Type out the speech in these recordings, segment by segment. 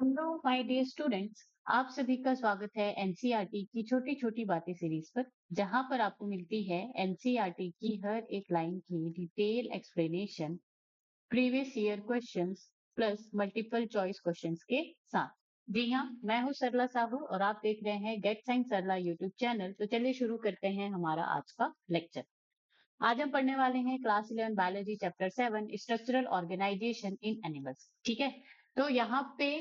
Hello my dear students. आप सभी का स्वागत है एनसीईआरटी की छोटी छोटी बातें सीरीज पर, जहां पर आपको मिलती है एनसीईआरटी की हर एक लाइन की detail explanation previous year questions plus multiple choice questions के साथ। जी हाँ, मैं हूँ सरला साहू और आप देख रहे हैं gate science Sarla YouTube channel. तो चलिए शुरू करते हैं हमारा आज का लेक्चर। आज हम पढ़ने वाले हैं class 11 biology chapter 7 structural organisation in animals. ठीक है, तो यहाँ पे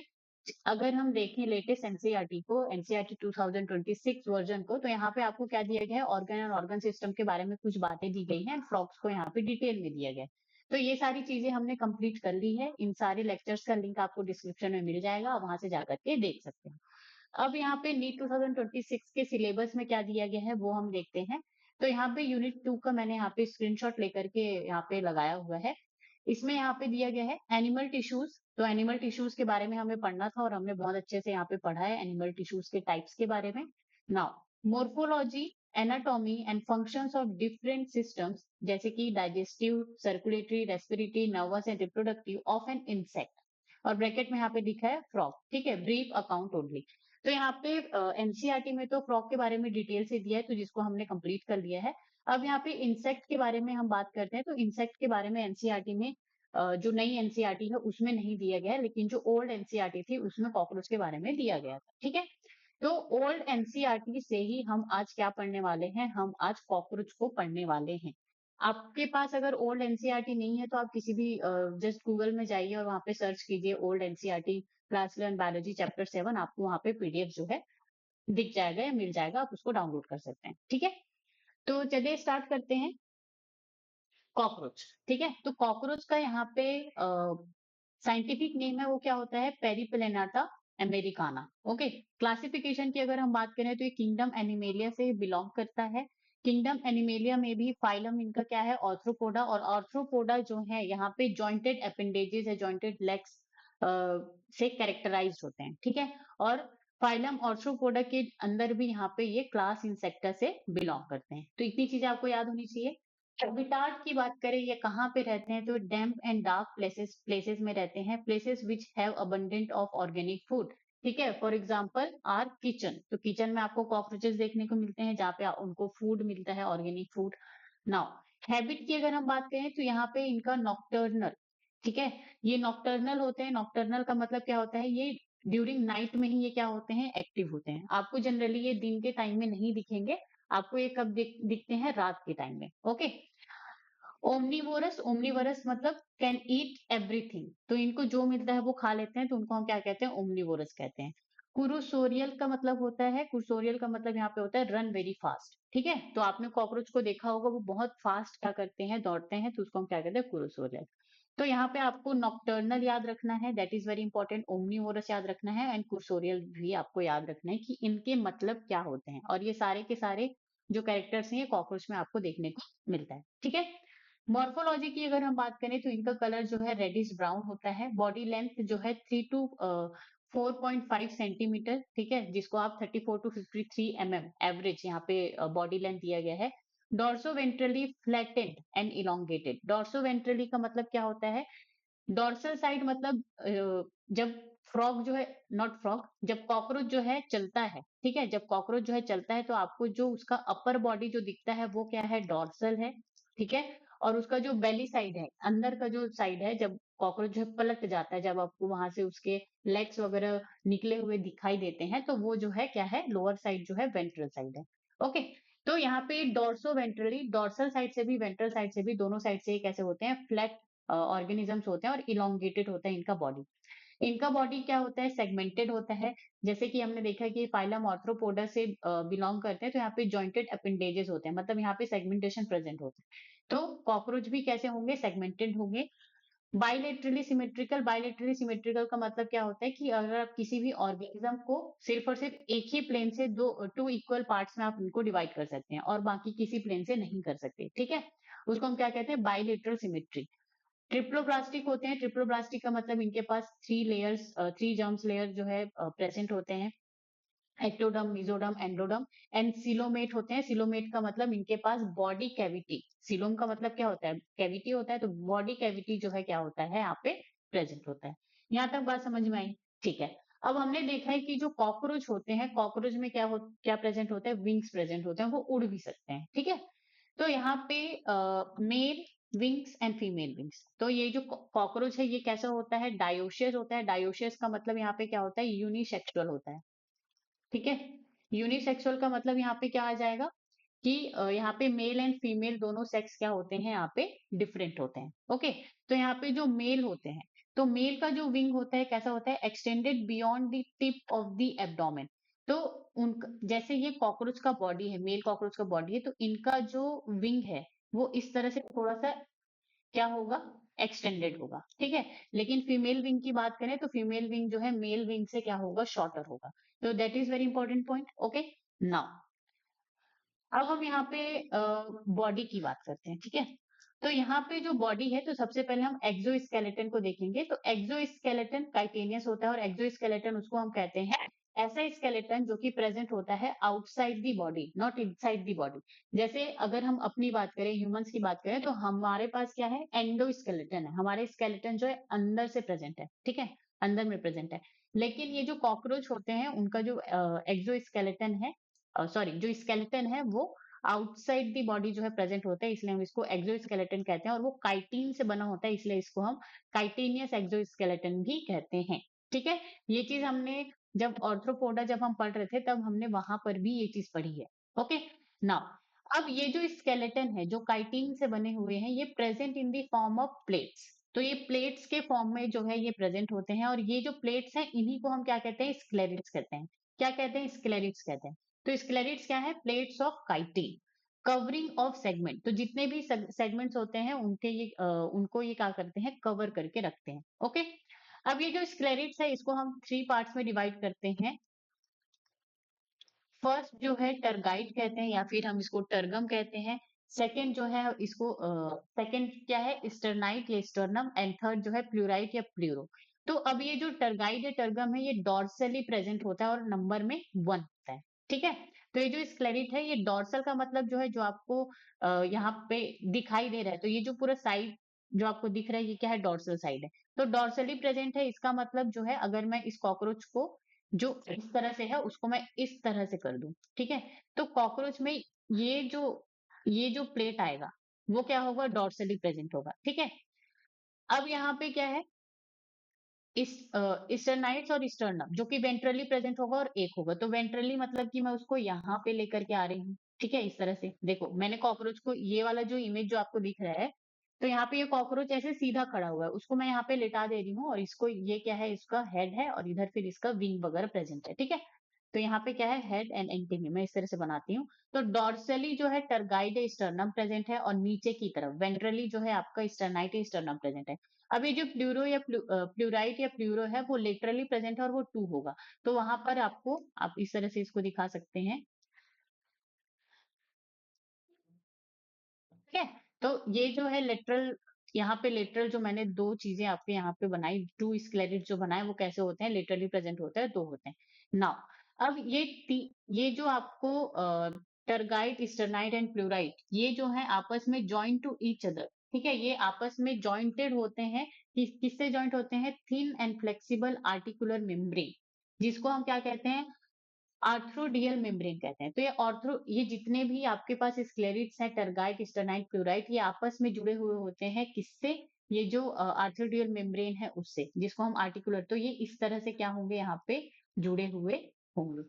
अगर हम देखें लेटेस्ट एनसीईआरटी को, एनसीईआरटी 2026 वर्जन को, तो यहाँ पे आपको क्या दिया गया है, ऑर्गन एंड ऑर्गन सिस्टम के बारे में कुछ बातें दी गई हैं, फ्रॉक्स को यहाँ पे डिटेल में दिया गया है। तो ये सारी चीजें हमने कंप्लीट कर ली है। इन सारे लेक्चर्स का लिंक आपको डिस्क्रिप्शन में मिल जाएगा, वहां से जाकर के देख सकते हैं। अब यहाँ पे नीट 2026 के सिलेबस में क्या दिया गया है वो हम देखते हैं। तो यहाँ पे यूनिट 2 का मैंने यहाँ पे स्क्रीनशॉट लेकर के यहाँ पे लगाया हुआ है। इसमें यहाँ पे दिया गया है एनिमल टिश्यूज। तो एनिमल टिश्यूज के बारे में हमें पढ़ना था और हमने बहुत अच्छे से यहाँ पे पढ़ा है एनिमल टिश्यूज के टाइप्स के बारे में। Now morphology, anatomy and functions of different systems, जैसे कि digestive, circulatory, respiratory, nervous and reproductive of an insect, और ब्रैकेट में यहाँ पे लिखा है फ्रॉग। ठीक है, ब्रीफ अकाउंट ओनली। तो यहाँ पे एनसीईआरटी में तो फ्रॉग के बारे में डिटेल से दिया है, तो जिसको हमने कंप्लीट कर लिया है। अब यहाँ पे इंसेक्ट के बारे में हम बात करते हैं। तो इंसेक्ट के बारे में एनसीईआरटी में जो नई एनसीईआरटी है उसमें नहीं दिया गया है, लेकिन जो ओल्ड एनसीईआरटी थी उसमें कॉकरोच के बारे में दिया गया था। ठीक है, तो ओल्ड एनसीईआरटी से ही हम आज क्या पढ़ने वाले हैं, हम आज कॉकरोच को पढ़ने वाले हैं। आपके पास अगर ओल्ड एनसीईआरटी नहीं है तो आप किसी भी जस्ट गूगल में जाइए और वहां पे सर्च कीजिए old NCERT class 11 biology chapter 7। आपको वहां पे पीडीएफ जो है दिख जाएगा या मिल जाएगा, आप उसको डाउनलोड कर सकते हैं। ठीक है, तो चलिए स्टार्ट करते हैं। कॉकरोच। ठीक है, तो कॉकरोच का यहाँ पे साइंटिफिक नेम है वो क्या होता है, पेरिप्लेनाटा अमेरिकाना। ओके, क्लासिफिकेशन की अगर हम बात करें तो ये किंगडम एनिमेलिया से बिलोंग करता है। किंगडम एनिमेलिया में भी फाइलम इनका क्या है, ऑर्थ्रोपोडा। और ऑर्थ्रोपोडा जो है यहाँ पे जॉइंटेड अपेंडेजेस है, जॉइंटेड लेग्स से कैरेक्टराइज होते हैं। ठीक है, और फाइलम ऑर्थ्रोपोडा के अंदर भी यहाँ पे ये क्लास इंसेक्टा से बिलोंग करते हैं। तो इतनी चीजें आपको याद होनी चाहिए। हैबिटाट की बात करें, ये कहाँ पे रहते हैं, तो डैम्प एंड डार्क प्लेसेस प्लेसेस में रहते हैं, places which have abundant of organic food. ठीक है, फॉर एग्जांपल आर किचन। तो किचन में आपको कॉकरोचेस देखने को मिलते हैं जहाँ पे उनको फूड मिलता है, ऑर्गेनिक फूड। नाउ हैबिट की अगर हम बात करें तो यहाँ पे इनका नॉक्टर्नल। ठीक है, ये नॉक्टर्नल होते हैं। नॉक्टर्नल का मतलब क्या होता है, ये ड्यूरिंग नाइट में ही ये क्या होते हैं, एक्टिव होते हैं। आपको जनरली ये दिन के टाइम में नहीं दिखेंगे, आपको ये कब दिखते हैं, रात के टाइम में। ओके, ओमनीवोरस, ओमनीवोरस मतलब कैन ईट एवरीथिंग। तो इनको जो मिलता है वो खा लेते हैं, तो उनको हम क्या कहते हैं, ओमनीवोरस कहते हैं। कुरुसोरियल का मतलब होता है, कुरुसोरियल का मतलब यहाँ पे होता है रन वेरी फास्ट। ठीक है, तो आपने कॉकरोच को देखा होगा, वो बहुत फास्ट क्या करते हैं, दौड़ते हैं, तो उसको हम क्या कहते हैं, कुरुसोरियल। तो यहाँ पे आपको नॉक्टर्नल याद रखना है, that is very important. Omnivorous याद रखना है एंड कुरुसोरियल भी आपको याद रखना है कि इनके मतलब क्या होते हैं। और ये सारे के सारे जो कैरेक्टर्स हैं ये कॉकरोच में आपको देखने को मिलता है। ठीक है, मॉर्फोलॉजी की अगर हम बात करें तो इनका कलर जो है रेडिश ब्राउन होता है। बॉडी लेंथ जो है 3 टू 4.5 सेंटीमीटर। ठीक है, जिसको आप 34 टू 53 एवरेज यहाँ पे बॉडी लेंथ दिया गया है। Dorso ventrally flattened and elongated. Dorso ventrally का मतलब क्या होता है, डॉर्सल साइड मतलब जब फ्रॉग जो है, नॉट फ्रॉग, जब कॉकरोच जो है चलता है, ठीक है, जब कॉकरोच जो है चलता है तो आपको जो उसका अपर बॉडी जो दिखता है वो क्या है, डॉर्सल है। ठीक है, और उसका जो बेली साइड है, अंदर का जो साइड है, जब कॉकरोच जो है पलट जाता है, जब आपको वहां से उसके लेग्स वगैरह निकले हुए दिखाई देते हैं, तो वो जो है क्या है, लोअर साइड जो है वेंट्रल साइड है। ओके, तो यहाँ पे डॉर्सो वेंट्रली, डॉर्सल साइड से भी वेंट्रल साइड से भी, दोनों साइड से ये कैसे होते हैं, फ्लैट ऑर्गेनिजम्स होते हैं और इलोंगेटेड होता है इनका बॉडी। इनका बॉडी क्या होता है, सेगमेंटेड होता है। जैसे कि हमने देखा कि फाइलम आर्थ्रोपोडा से बिलोंग करते हैं, तो यहाँ पे जॉइंटेड अपेंडेजेस होते हैं, मतलब यहाँ पे सेगमेंटेशन प्रेजेंट होता है। तो कॉकरोच भी कैसे होंगे, सेगमेंटेड होंगे। बाइलेटरली सिमेट्रिकल, बाइलेटरली सिमेट्रिकल का मतलब क्या होता है कि अगर आप किसी भी ऑर्गेनिज्म को सिर्फ और सिर्फ एक ही प्लेन से टू इक्वल पार्ट्स में आप उनको डिवाइड कर सकते हैं और बाकी किसी प्लेन से नहीं कर सकते। ठीक है, उसको हम क्या कहते हैं, बाइलेटरल सिमेट्री। ट्रिप्लोब्लास्टिक होते हैं, ट्रिप्लोब्लास्टिक का मतलब इनके पास three layers, three germs layer जो है प्रेजेंट होते हैं, ectoderm, mesoderm, endoderm. And coelomate होते हैं, सिलोमेट का मतलब इनके पास बॉडी कैविटी, सिलोम का मतलब क्या होता है, कैविटी होता है, तो बॉडी कैविटी जो है क्या होता है यहाँ पे प्रेजेंट होता है। यहाँ तक बात समझ में आई। ठीक है, अब हमने देखा है कि जो कॉकरोच होते हैं, कॉकरोच में क्या प्रेजेंट होता है, विंग्स प्रेजेंट होते हैं, वो उड़ भी सकते हैं, ठीक है। तो यहाँ पे male wings and female wings, तो ये जो कॉकरोच है ये कैसा होता है, डायोशियस होता है। डायोशियस का मतलब यहाँ पे क्या होता है, यूनिसेक्सुअल होता है, ठीक है। यूनिसेक्सुअल का मतलब यहाँ पे क्या आ जाएगा कि यहाँ पे मेल एंड फीमेल दोनों सेक्स क्या होते हैं, यहाँ पे डिफरेंट होते हैं, ओके। तो यहाँ पे जो मेल होते हैं, तो मेल का जो विंग होता है कैसा होता है, extended beyond the tip of the abdomen. तो उन जैसे ये कॉकरोच का बॉडी है, मेल कॉकरोच का बॉडी है, तो इनका जो विंग है वो इस तरह से थोड़ा सा क्या होगा, एक्सटेंडेड होगा, ठीक है। लेकिन फीमेल विंग की बात करें तो फीमेल विंग जो है मेल विंग से क्या होगा, शॉर्टर होगा। तो that is very important point, okay. Now अब हम यहाँ पे बॉडी की बात करते हैं, ठीक है। तो यहाँ पे जो बॉडी है, तो सबसे पहले हम एक्सोस्केलेटन को देखेंगे। तो एक्सोस्केलेटन काइटेनियस होता है, और एक्सोस्केलेटन उसको हम कहते हैं ऐसा स्केलेटन जो कि प्रेजेंट होता है outside the body, not inside the body. जैसे अगर हम अपनी बात करें, ह्यूमंस की बात करें, तो हमारे पास क्या है, एंडोस्केलेटन है, हमारे स्केलेटन जो है अंदर से प्रेजेंट है, ठीक है, अंदर में प्रेजेंट है। लेकिन ये जो कॉकरोच होते हैं उनका जो एक्सोस्केलेटन है, सॉरी जो स्केलेटन है वो आउटसाइड दी बॉडी जो है प्रेजेंट होता है, इसलिए हम इसको एक्सोस्केलेटन कहते हैं। और वो काइटिन से बना होता है, इसलिए इसको हम काइटेनियस एक्सोस्केलेटन भी कहते हैं, ठीक है। ये चीज हमने जब ऑर्थ्रोपोडा जब हम पढ़ रहे थे तब हमने वहां पर भी ये चीज पढ़ी है, ओके। नाउ अब ये जो स्केलेटन है जो काइटिन से बने हुए हैं, ये present in the form of plates. तो ये प्लेट्स के फॉर्म में जो है ये प्रेजेंट होते हैं, और ये जो प्लेट्स हैं इन्हीं को हम क्या कहते हैं, स्क्लेरिड्स कहते हैं। क्या कहते हैं, स्क्लेरिड्स कहते हैं। तो स्क्लेरिड्स क्या है, plates of chitin covering of segment. तो जितने भी सेगमेंट्स होते हैं उनके ये उनको ये क्या करते हैं, कवर करके रखते हैं, ओके। अब ये जो स्क्लेरिड्स है इसको हम 3 पार्ट्स में डिवाइड करते हैं। फर्स्ट जो है टरगाइट कहते हैं, या फिर हम इसको टर्गम कहते हैं। सेकंड जो है इसको सेकंड क्या है, स्टर्नाइट या स्टर्नम। एंड थर्ड जो है प्लूराइट या प्लूरो। तो अब ये जो टरगाइट या टर्गम है ये डॉर्सली प्रेजेंट होता है और नंबर में 1 होता है, ठीक है। तो ये जो स्क्लेरिट है ये डॉर्सल का मतलब जो है जो आपको यहाँ पे दिखाई दे रहा है, तो ये जो पूरा साइड जो आपको दिख रहा है ये क्या है, डॉर्सल साइड है। तो डॉर्सली प्रेजेंट है, इसका मतलब जो है अगर मैं इस कॉकरोच को जो इस तरह से है उसको मैं इस तरह से कर दूं, ठीक है। तो कॉकरोच में ये जो ये जो प्लेट आएगा वो क्या होगा, डॉर्सली प्रेजेंट होगा, ठीक है। अब यहाँ पे क्या है, इस स्टर्नाइट्स और स्टर्नम जो कि वेंट्रली प्रेजेंट होगा और एक होगा। तो वेंट्रली मतलब कि मैं उसको यहाँ पे लेकर के आ रही हूँ, ठीक है। इस तरह से देखो, मैंने कॉकरोच को ये वाला जो इमेज जो आपको दिख रहा है, तो यहाँ पे ये कॉकरोच ऐसे सीधा खड़ा हुआ है, उसको मैं यहाँ पे लेटा दे रही हूँ, और इसको ये क्या है, इसका हेड है, और इधर फिर इसका विंग वगैरह प्रेजेंट है, ठीक है। तो यहाँ पे क्या है, हेड एंड एंटेनी, मैं इस तरह से बनाती हूँ। तो डॉर्सली जो है टरगाइड स्टर्नम प्रेजेंट है, और नीचे की तरफ वेंट्रली जो है आपका स्टर्नाइट स्टर्नम प्रेजेंट है। अब ये जो प्लूरो या प्लूराइट या प्लूरो है वो लेटरली प्रेजेंट है और वो 2 होगा। तो वहां पर आपको आप इस तरह से इसको दिखा सकते हैं, ठीक है। तो ये जो है लेटरल, यहाँ पे लेटरल जो मैंने 2 चीजें आपके यहाँ पे बनाई, 2 स्क्लेरिट जो बनाए वो कैसे होते हैं, लेटरली प्रेजेंट होता है, 2 होते हैं। नाउ अब ये जो आपको टरगाइट स्टर्नाइट एंड प्लूराइट ये जो है आपस में जॉइंट टू ईच अदर, ठीक है। ये आपस में जॉइंटेड होते हैं, किससे जॉइंट होते हैं, thin and flexible articular membrane, जिसको हम क्या कहते हैं, आर्थ्रोडियल मेम्ब्रेन कहते हैं। तो ये जितने भी आपके पास स्क्लेरिड्स हैं, टरगाइट स्टर्नाइट प्लूराइट, ये आपस में जुड़े हुए होते हैं, किससे, ये जो आर्थ्रोडियल मेम्ब्रेन है उससे, जिसको हम आर्टिकुलर, तो ये इस तरह से क्या होंगे, यहाँ पे जुड़े हुए होंगे,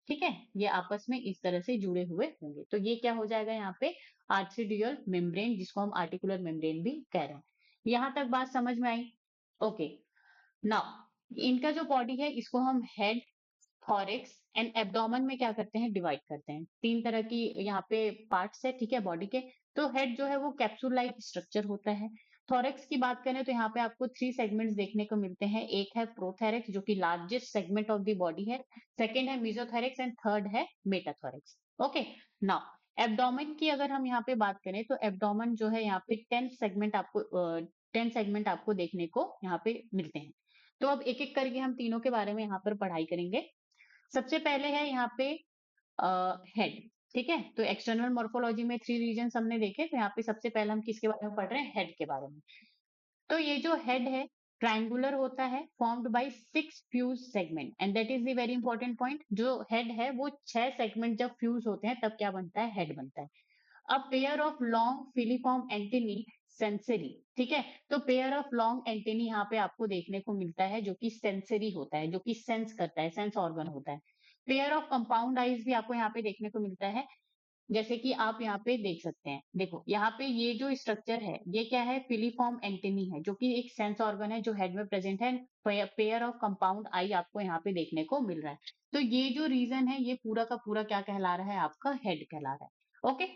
ठीक है। ये आपस में इस तरह से जुड़े हुए होंगे, तो ये क्या हो जाएगा यहाँ पे, आर्थ्रोडियल मेम्ब्रेन, जिसको हम आर्टिकुलर मेम्ब्रेन भी कह रहे हैं। यहाँ तक बात समझ में आई, ओके। नाउ इनका जो बॉडी है इसको हम हेड, थॉरिक्स एंड एब्डोमेन में क्या करते हैं, डिवाइड करते हैं। 3 तरह की यहाँ पे पार्ट्स है, ठीक है, बॉडी के। तो हेड जो है वो कैप्सूल लाइक स्ट्रक्चर होता है। थॉरेक्स की बात करें तो यहाँ पे आपको 3 सेगमेंट्स देखने को मिलते हैं। एक है प्रोथेरेक्स जो कि largest segment of the body है, सेकंड है मेसोथेरेक्स, एंड थर्ड है मेटाथोरेक्स, ओके। नाउ एब्डोमेन की अगर हम यहाँ पे बात करें तो एब्डोमेन जो है यहाँ पे 10 सेगमेंट आपको देखने को यहाँ पे मिलते हैं। तो अब एक एक करके हम तीनों के बारे में यहाँ पर पढ़ाई करेंगे। सबसे पहले है यहाँ पे हेड, ठीक है। तो एक्सटर्नल मॉर्फोलॉजी में 3 रीजन हमने देखे, तो यहाँ पे सबसे पहले हम किसके बारे में पढ़ रहे हैं, हेड के बारे में। तो ये जो हेड है ट्रायंगुलर होता है, formed by 6 fuse segment, and that is the very important point. जो हेड है वो 6 सेगमेंट जब फ्यूज होते हैं तब क्या बनता है, हेड बनता है। अ pair of long filiform antennae sensory, ठीक है। तो पेयर ऑफ लॉन्ग एंटेनी यहाँ पे आपको देखने को मिलता है जो कि सेंसरी होता है, जो कि सेंस करता है, सेंस ऑर्गन होता है। पेयर ऑफ कंपाउंड आईज भी आपको यहाँ पे देखने को मिलता है, जैसे कि आप यहाँ पे देख सकते हैं। देखो यहाँ पे ये जो स्ट्रक्चर है ये क्या है, फिलीफॉर्म एंटेनी है, जो कि एक सेंस ऑर्गन है जो हेड में प्रेजेंट है। पेयर ऑफ कंपाउंड आई आपको यहाँ पे देखने को मिल रहा है। तो ये जो रीजन है ये पूरा का पूरा क्या कहला रहा है, आपका हेड कहला रहा है। ओके,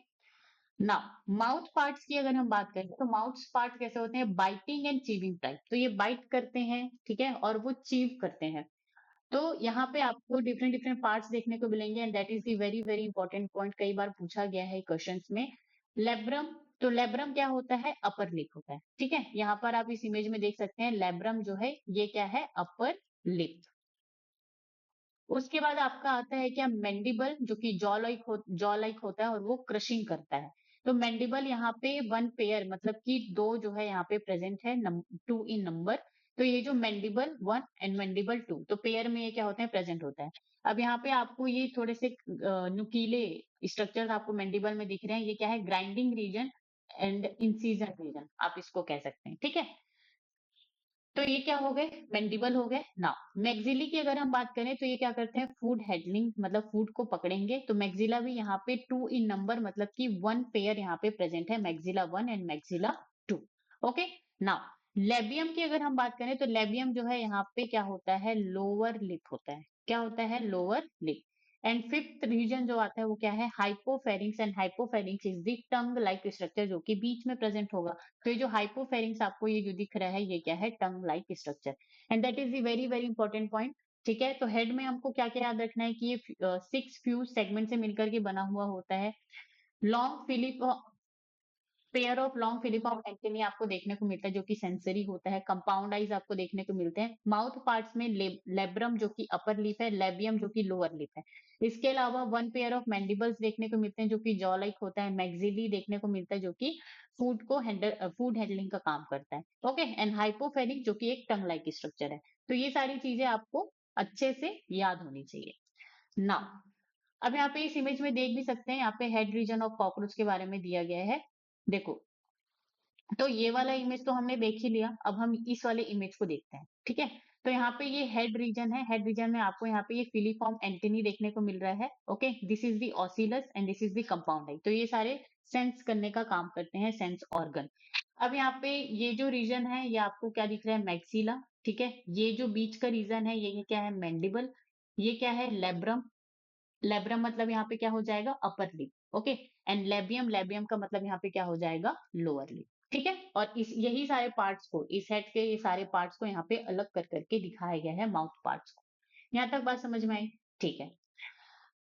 नाउ माउथ पार्ट्स की अगर हम बात करें तो माउथ पार्ट कैसे होते हैं, बाइटिंग एंड चीविंग टाइप। तो ये बाइट करते हैं, ठीक है, और वो चीव करते हैं। तो यहाँ पे आपको डिफरेंट डिफरेंट पार्ट्स देखने को मिलेंगे, and that is the very very important point, कई बार पूछा गया है क्वेश्चंस में। लेब्रम, तो लेब्रम क्या होता है, अपर लिप होता है, ठीक है। यहाँ पर आप इस इमेज में देख सकते हैं, लेब्रम जो है ये क्या है, अपर लिप। उसके बाद आपका आता है क्या, मैंडिबल, जो कि जॉ लाइक होता है और वो क्रशिंग करता है। तो मैंडिबल यहाँ पे वन पेयर, मतलब कि दो जो है यहाँ पे प्रेजेंट है, 2 इन नंबर। तो ये जो मैंडिबल 1 एंड मैंडिबल 2, तो पेयर में ये क्या होते हैं, प्रेजेंट होता है। अब यहाँ पे आपको ये थोड़े से नुकीले स्ट्रक्चर्स आपको मैंडिबल में दिख रहे हैं, ये क्या है, grinding region and incision region आप इसको कह सकते हैं, ठीक है। तो ये क्या हो गए, मैंडिबल हो गए ना। मैग्जिली की अगर हम बात करें तो ये क्या करते हैं, फूड हैंडलिंग, मतलब फूड को पकड़ेंगे। तो मैग्जिला भी यहाँ पे 2 इन नंबर, मतलब कि 1 पेयर यहाँ पे प्रेजेंट है, maxilla 1 and maxilla 2। Okay, now labium की अगर हम बात करें तो लेबियम जो है यहाँ पे क्या होता है, लोअर लिप होता है। क्या होता है, lower lip. And fifth region जो आता है वो क्या है, hypopharynx, and hypopharynx is the tongue like structure, जो कि बीच में प्रेजेंट होगा। तो ये जो हाइपोफेरिंक्स आपको ये जो दिख रहा है ये क्या है, टंग like structure, and that is the very very important point. ठीक है, तो हेड में हमको क्या क्या याद रखना है कि ये 6 फ्यूज सेगमेंट से मिलकर के बना हुआ होता है। Long fillip pair of long filiform antennae आपको देखने को मिलता है, जो कि सेंसरी होता है। कंपाउंड आइज आपको देखने को मिलते हैं। माउथ पार्ट्स में लेब्रम जो कि अपर लिप है, लेबियम जो कि लोअर लिप है। इसके अलावा 1 पेयर ऑफ मैंडिबल्स देखने को मिलते हैं, जो कि जॉ लाइक होता है। मैग्जिली देखने को मिलता है, जो कि फूड हैंडलिंग का काम करता है। ओके, एंड हाइपोफेरिक जो कि एक टंग लाइक स्ट्रक्चर है। तो ये सारी चीजें आपको अच्छे से याद होनी चाहिए। नाउ अब यहाँ पे इस इमेज में देख भी सकते हैं, यहाँ पे हेड रीजन ऑफ कॉकरोच के बारे में दिया गया है। देखो, तो ये वाला इमेज तो हमने देख ही लिया, अब हम इस वाले इमेज को देखते हैं, ठीक है। तो यहाँ पे ये हेड रीजन है, हेड रीजन में आपको यहाँ पे ये फिलीफॉर्म एंटेनी देखने को मिल रहा है। Okay, this is the ocellus and this is the compound eye. तो ये सारे सेंस करने का काम करते हैं, सेंस ऑर्गन। अब यहाँ पे ये जो रीजन है ये आपको क्या दिख रहा है, मैक्सिला, ठीक है। ये जो बीच का रीजन है ये क्या है, मैंडिबल। ये क्या है, लेब्रम। लेब्रम मतलब यहाँ पे क्या हो जाएगा, upper lip. Okay, and labium, labium का मतलब यहाँ पे क्या हो जाएगा, लोअर लिप। ठीक है, और इस यही सारे पार्ट्स को, इस हेड के ये सारे पार्ट्स को यहाँ पे अलग कर करके दिखाया गया है, माउथ पार्ट्स को। यहाँ तक बात समझ में आई, ठीक है।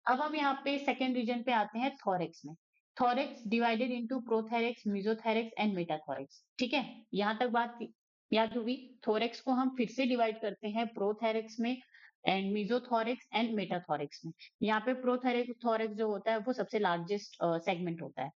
अब हम यहाँ पे सेकेंड रीजन पे आते हैं, थोरेक्स में। Thorax divided into प्रोथेरेक्स, मेसोथेरेक्स and metathorax, ठीक है। यहाँ तक बात याद हुई। थोरेक्स को हम फिर से डिवाइड करते हैं प्रोथेरेक्स में एंड मेसोथोरेक्स एंड मेटाथोरेक्स में। यहाँ पे प्रोथेरेक्स जो होता है वो सबसे लार्जेस्ट सेगमेंट होता है।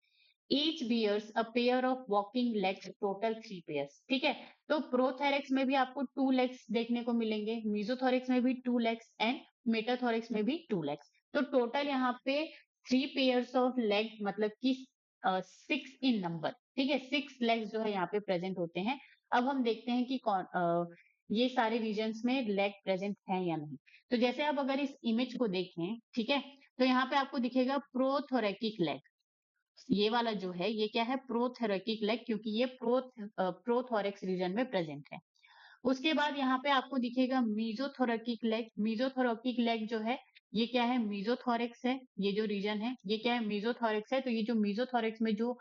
Each bears a pair of walking legs, total 3 pairs, ठीक है। तो प्रोथेरेक्स में भी आपको 2 लेग्स देखने को मिलेंगे, मेसोथोरेक्स में भी 2 लेग्स एंड मेटाथोरेक्स में भी 2 लेग्स। तो टोटल यहाँ पे 3 पेयर्स ऑफ लेग, मतलब कि 6 इन नंबर, ठीक है। 6 लेग्स जो है यहाँ पे प्रेजेंट होते हैं। अब हम देखते हैं कि ये सारे रीजन्स में लेग प्रेजेंट है या नहीं। तो जैसे आप अगर इस इमेज को देखें, ठीक है, तो यहाँ पे आपको दिखेगा प्रोथोरेकिक लेग। ये वाला जो है ये क्या है, प्रोथोरेकिक लेग, क्योंकि ये प्रोथोरेक्स रीजन में प्रेजेंट है। उसके बाद यहाँ पे आपको दिखेगा मीजोथोरेकिक लेग। मीजोथोरेकिक लेग जो है ये क्या है, मीजोथोरेक्स है। ये जो रीजन है ये क्या है, मीजोथोरेक्स है। तो ये जो मीजोथोरेक्स में जो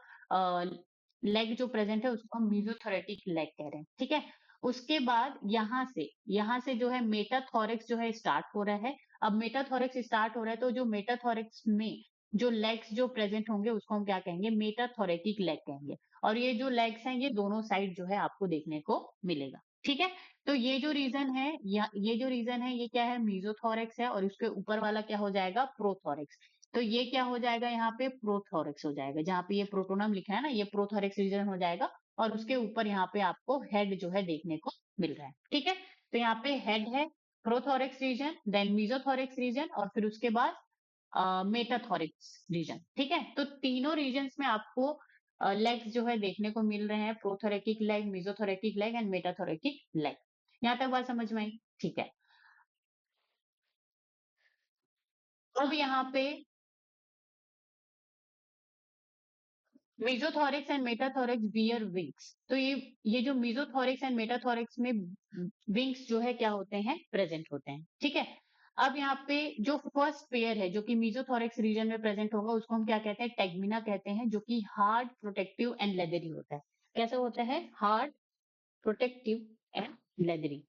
लेग जो प्रेजेंट है उसको हम मीजोथोरेटिक लेग कह रहे हैं, ठीक है। उसके बाद यहाँ से जो है मेटाथोरेक्स जो है स्टार्ट हो रहा है। अब मेटाथोरेक्स स्टार्ट हो रहा है तो जो मेटाथोरेक्स में जो लेग्स जो प्रेजेंट होंगे उसको हम क्या कहेंगे, मेटाथोरेटिक लेग कहेंगे। और ये जो लेग्स हैं ये दोनों साइड जो है आपको देखने को मिलेगा, ठीक है। तो ये जो रीजन है ये जो रीजन है ये क्या है, मीजोथोरेक्स है, और उसके ऊपर वाला क्या हो जाएगा, प्रोथोरेक्स। तो ये क्या हो जाएगा, यहाँ पे प्रोथोरेक्स हो जाएगा। जहाँ पे ये प्रोटोनम लिखा है ना, ये प्रोथोरेक्स रीजन हो जाएगा। और उसके ऊपर यहाँ पे आपको हेड जो है देखने को मिल रहा है। ठीक है, तो यहाँ पे हेड है, prothorax reason, then mesothorax reason, और फिर उसके बाद मेटाथोरिक्स रीजन। ठीक है, तो तीनों रीजन्स में आपको लेग्स जो है देखने को मिल रहे हैं, प्रोथोरेकिक लेग, मीजोथोरेकिक लेग एंड मेटाथोरेकिक लेग। यहाँ तक बात समझ में आई? ठीक है, अब यहाँ पे मीजोथोरिक्स एंड मेटाथोरिक्स बियर विंग्स। तो ये जो मीजोथोरिक्स एंड मेटाथोरिक्स में विंग्स जो है क्या होते हैं, प्रेजेंट होते हैं। ठीक है, अब यहाँ पे जो फर्स्ट पेयर है जो कि मीजोथोरिक्स रीजन में प्रेजेंट होगा उसको हम क्या कहते हैं, टेगमिना कहते हैं, जो कि हार्ड, प्रोटेक्टिव एंड लेदरी होता है। कैसा होता है? Hard, protective and leathery.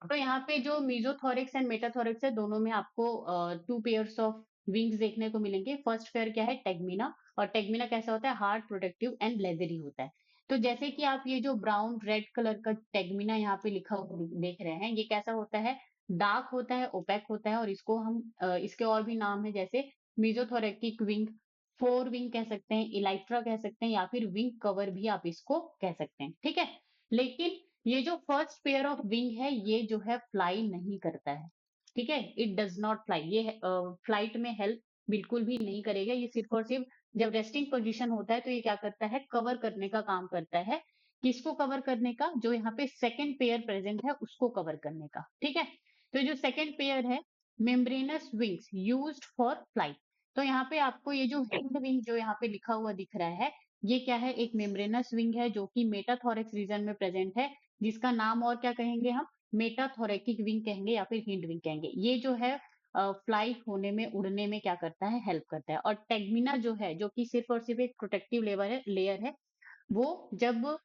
तो यहाँ पे जो मीजोथोरिक्स एंड मेटाथोरिक्स है, दोनों में आपको टू पेयर्स ऑफ विंग्स देखने को मिलेंगे। फर्स्ट पेयर क्या है? टेगमिना। और टेगमिना कैसा होता है? हार्ड, प्रोटेक्टिव एंड लेदरी होता है। तो जैसे कि आप ये जो ब्राउन रेड कलर का टेगमिना यहाँ पे लिखा हुआ देख रहे हैं, ये कैसा होता है? डार्क होता है, ओपेक होता है, और इसको हम इसके और भी नाम है, जैसे मीजोथोरेकिक विंग, फोर विंग कह सकते हैं, इलाइट्रा कह सकते हैं, या फिर विंग कवर भी आप इसको कह सकते हैं। ठीक है, लेकिन ये जो फर्स्ट पेयर ऑफ विंग है, ये जो है फ्लाई नहीं करता है। ठीक है, इट डज नॉट फ्लाई, ये फ्लाइट में हेल्प बिल्कुल भी नहीं करेगा। ये सिर्फ और सिर्फ जब रेस्टिंग पोजीशन होता है तो ये क्या करता है? कवर करने का काम करता है। किसको कवर करने का? जो यहाँ पे सेकेंड पेयर प्रेजेंट है उसको कवर करने का। ठीक है, तो जो सेकेंड पेयर है, membranes wings used for flight. तो यहाँ पे आपको ये जो हिंड विंग जो यहाँ पे लिखा हुआ दिख रहा है, ये क्या है? एक मेम्ब्रेनस विंग है जो कि मेटाथोरिक्स रीजन में प्रेजेंट है, जिसका नाम और क्या कहेंगे हम? मेटाथोरेकिक विंग कहेंगे या फिर हिंड विंग कहेंगे। ये जो है फ्लाई होने में, उड़ने में क्या करता है? हेल्प करता है। और टेगमिना जो है, जो कि सिर्फ और सिर्फ एक प्रोटेक्टिव लेयर है, वो जब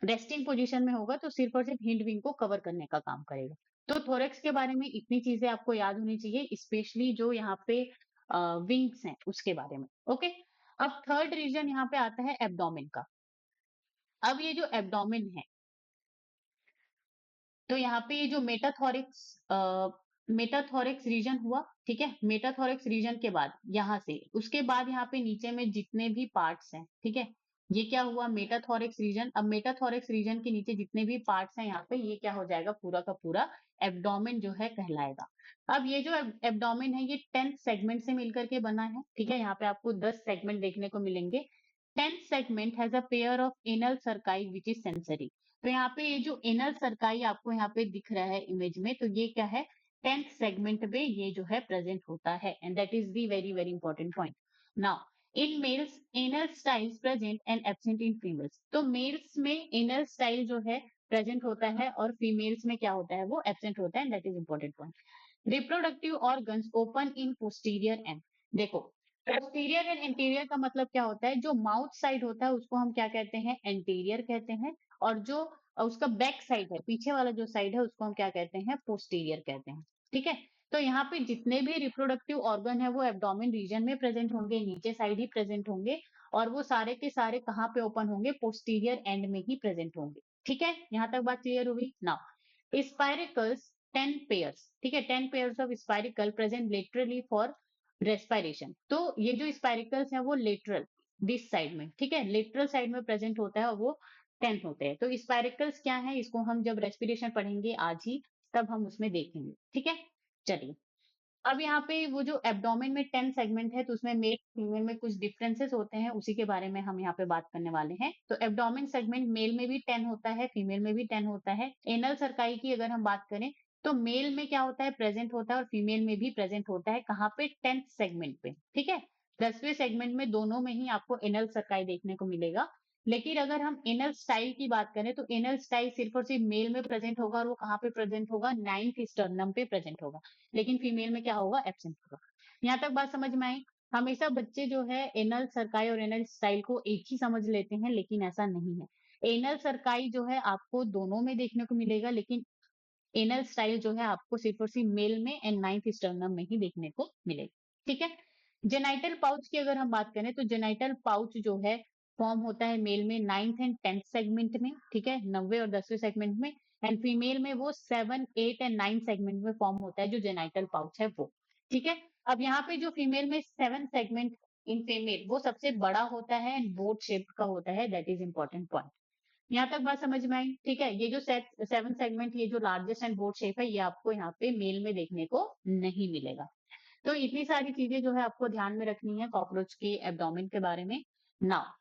रेस्टिंग पोजीशन में होगा तो सिर्फ और सिर्फ हिंड विंग को कवर करने का काम करेगा। तो थोरेक्स के बारे में इतनी चीजें आपको याद होनी चाहिए, स्पेशली जो यहाँ पे विंग्स हैं उसके बारे में। ओके, अब थर्ड रीजन यहाँ पे आता है एब्डोमेन का। अब ये जो एब्डोमेन है, तो यहाँ पे ये जो मेटाथोरिक्स रीजन हुआ, ठीक है, मेटाथोरिक्स रीजन के बाद यहाँ से उसके बाद यहाँ पे नीचे में जितने भी पार्ट्स हैं, ठीक है, ये क्या हुआ? मेटाथोरिक्स रीजन। अब मेटाथोरिक्स रीजन के नीचे जितने भी पार्ट्स हैं यहाँ पे, ये क्या हो जाएगा? पूरा का पूरा एब्डोमेन जो है कहलाएगा। अब ये जो एब्डोमेन है, ये 10 सेगमेंट से मिलकर के बना है। ठीक है, यहाँ पे आपको 10 सेगमेंट देखने को मिलेंगे। 10th segment has a pair of anal cerci which is sensory। तो यहाँ पे ये जो एनल सरकाई आपको यहाँ पे दिख रहा है इमेज में, तो ये क्या है? 10th सेगमेंट में ये जो है प्रेजेंट होता है, and that is the very very important point. Now in males anal styles present and absent in females. तो मेल्स में एनल स्टाइल जो है प्रेजेंट होता है, और फीमेल्स में क्या होता है? वो एब्सेंट होता है, and that is important point. Reproductive organs open in posterior and. देखो, पोस्टीरियर एंड इंटीरियर का मतलब क्या होता है? जो माउथ साइड होता है उसको हम क्या कहते हैं? एंटीरियर कहते हैं। और जो उसका बैक साइड है, पीछे वाला जो साइड है, उसको हम क्या कहते हैं? पोस्टीरियर कहते हैं। ठीक है, तो यहाँ पे जितने भी रिप्रोडक्टिव ऑर्गन है वो एब्डोमेन रीजन में प्रेजेंट होंगे, नीचे साइड ही प्रेजेंट होंगे, और वो सारे के सारे कहाँ पे ओपन होंगे? पोस्टीरियर एंड में ही प्रेजेंट होंगे। ठीक है, यहाँ तक बात क्लियर हुई? नाउ स्पाइरिकल्स 10 पेयर्स, ठीक है, 10 pairs of spiracle present laterally for respiration. तो ये जो स्पाइरिकल्स है वो लेटरल, दिस साइड में, ठीक है, लेटरल साइड में प्रेजेंट होता है, और वो 10 होते हैं। तो स्पाइरिकल्स क्या है? इसको हम जब रेस्पिरेशन पढ़ेंगे आज ही, तब हम उसमें देखेंगे। ठीक है, चलिए, अब यहाँ पे वो जो एब्डोमेन में 10 सेगमेंट है, तो उसमें मेल फीमेल में कुछ डिफरेंसेस होते हैं, उसी के बारे में हम यहाँ पे बात करने वाले हैं। तो एब्डोमेन सेगमेंट मेल में भी 10 होता है, फीमेल में भी 10 होता है। एनल सर्काई की अगर हम बात करें, तो मेल में क्या होता है? प्रेजेंट होता है, और फीमेल में भी प्रेजेंट होता है। कहाँ पे? 10th सेगमेंट पे। ठीक है, 10वें सेगमेंट में दोनों में ही आपको एनल सर्काई देखने को मिलेगा। लेकिन अगर हम एनल स्टाइल की बात करें, तो एनल स्टाइल सिर्फ और सिर्फ मेल में प्रेजेंट होगा, और वो कहाँ पे प्रेजेंट होगा? 9th स्टर्नम पे प्रेजेंट होगा। लेकिन फीमेल में क्या होगा? एब्सेंट होगा। यहाँ तक बात समझ में आई? हमेशा बच्चे जो है एनल सरकाई और एनल स्टाइल को एक ही समझ लेते हैं, लेकिन ऐसा नहीं है। एनल सरकाई जो है आपको दोनों में देखने को मिलेगा, लेकिन एनल स्टाइल जो है आपको सिर्फ और सिर्फ मेल में एंड 9th स्टर्नम में ही देखने को मिलेगा। ठीक है, जेनाइटल पाउच की अगर हम बात करें, तो जेनाइटल पाउच जो है फॉर्म होता है मेल में 9th एंड 10th सेगमेंट में, ठीक है, 9वें और 10वें सेगमेंट में, एंड फीमेल में वो 7, 8 एंड 9 सेगमेंट में फॉर्म होता है, जो जेनाइटल पाउच है वो, ठीक है। अब यहाँ पे जो फीमेल में 7 सेगमेंट इन फीमेल वो सबसे बड़ा होता है एंड बोट शेप का होता है, दैट इज इंपॉर्टेंट पॉइंट। यहाँ तक बात समझ में आई, ठीक है। ये जो 7 सेगमेंट, ये जो लार्जेस्ट एंड बोट शेप है, ये आपको यहाँ पे मेल में देखने को नहीं मिलेगा। तो इतनी सारी चीजें जो है आपको ध्यान में रखनी है कॉकरोच के एब्डोमेन के बारे में। नाउ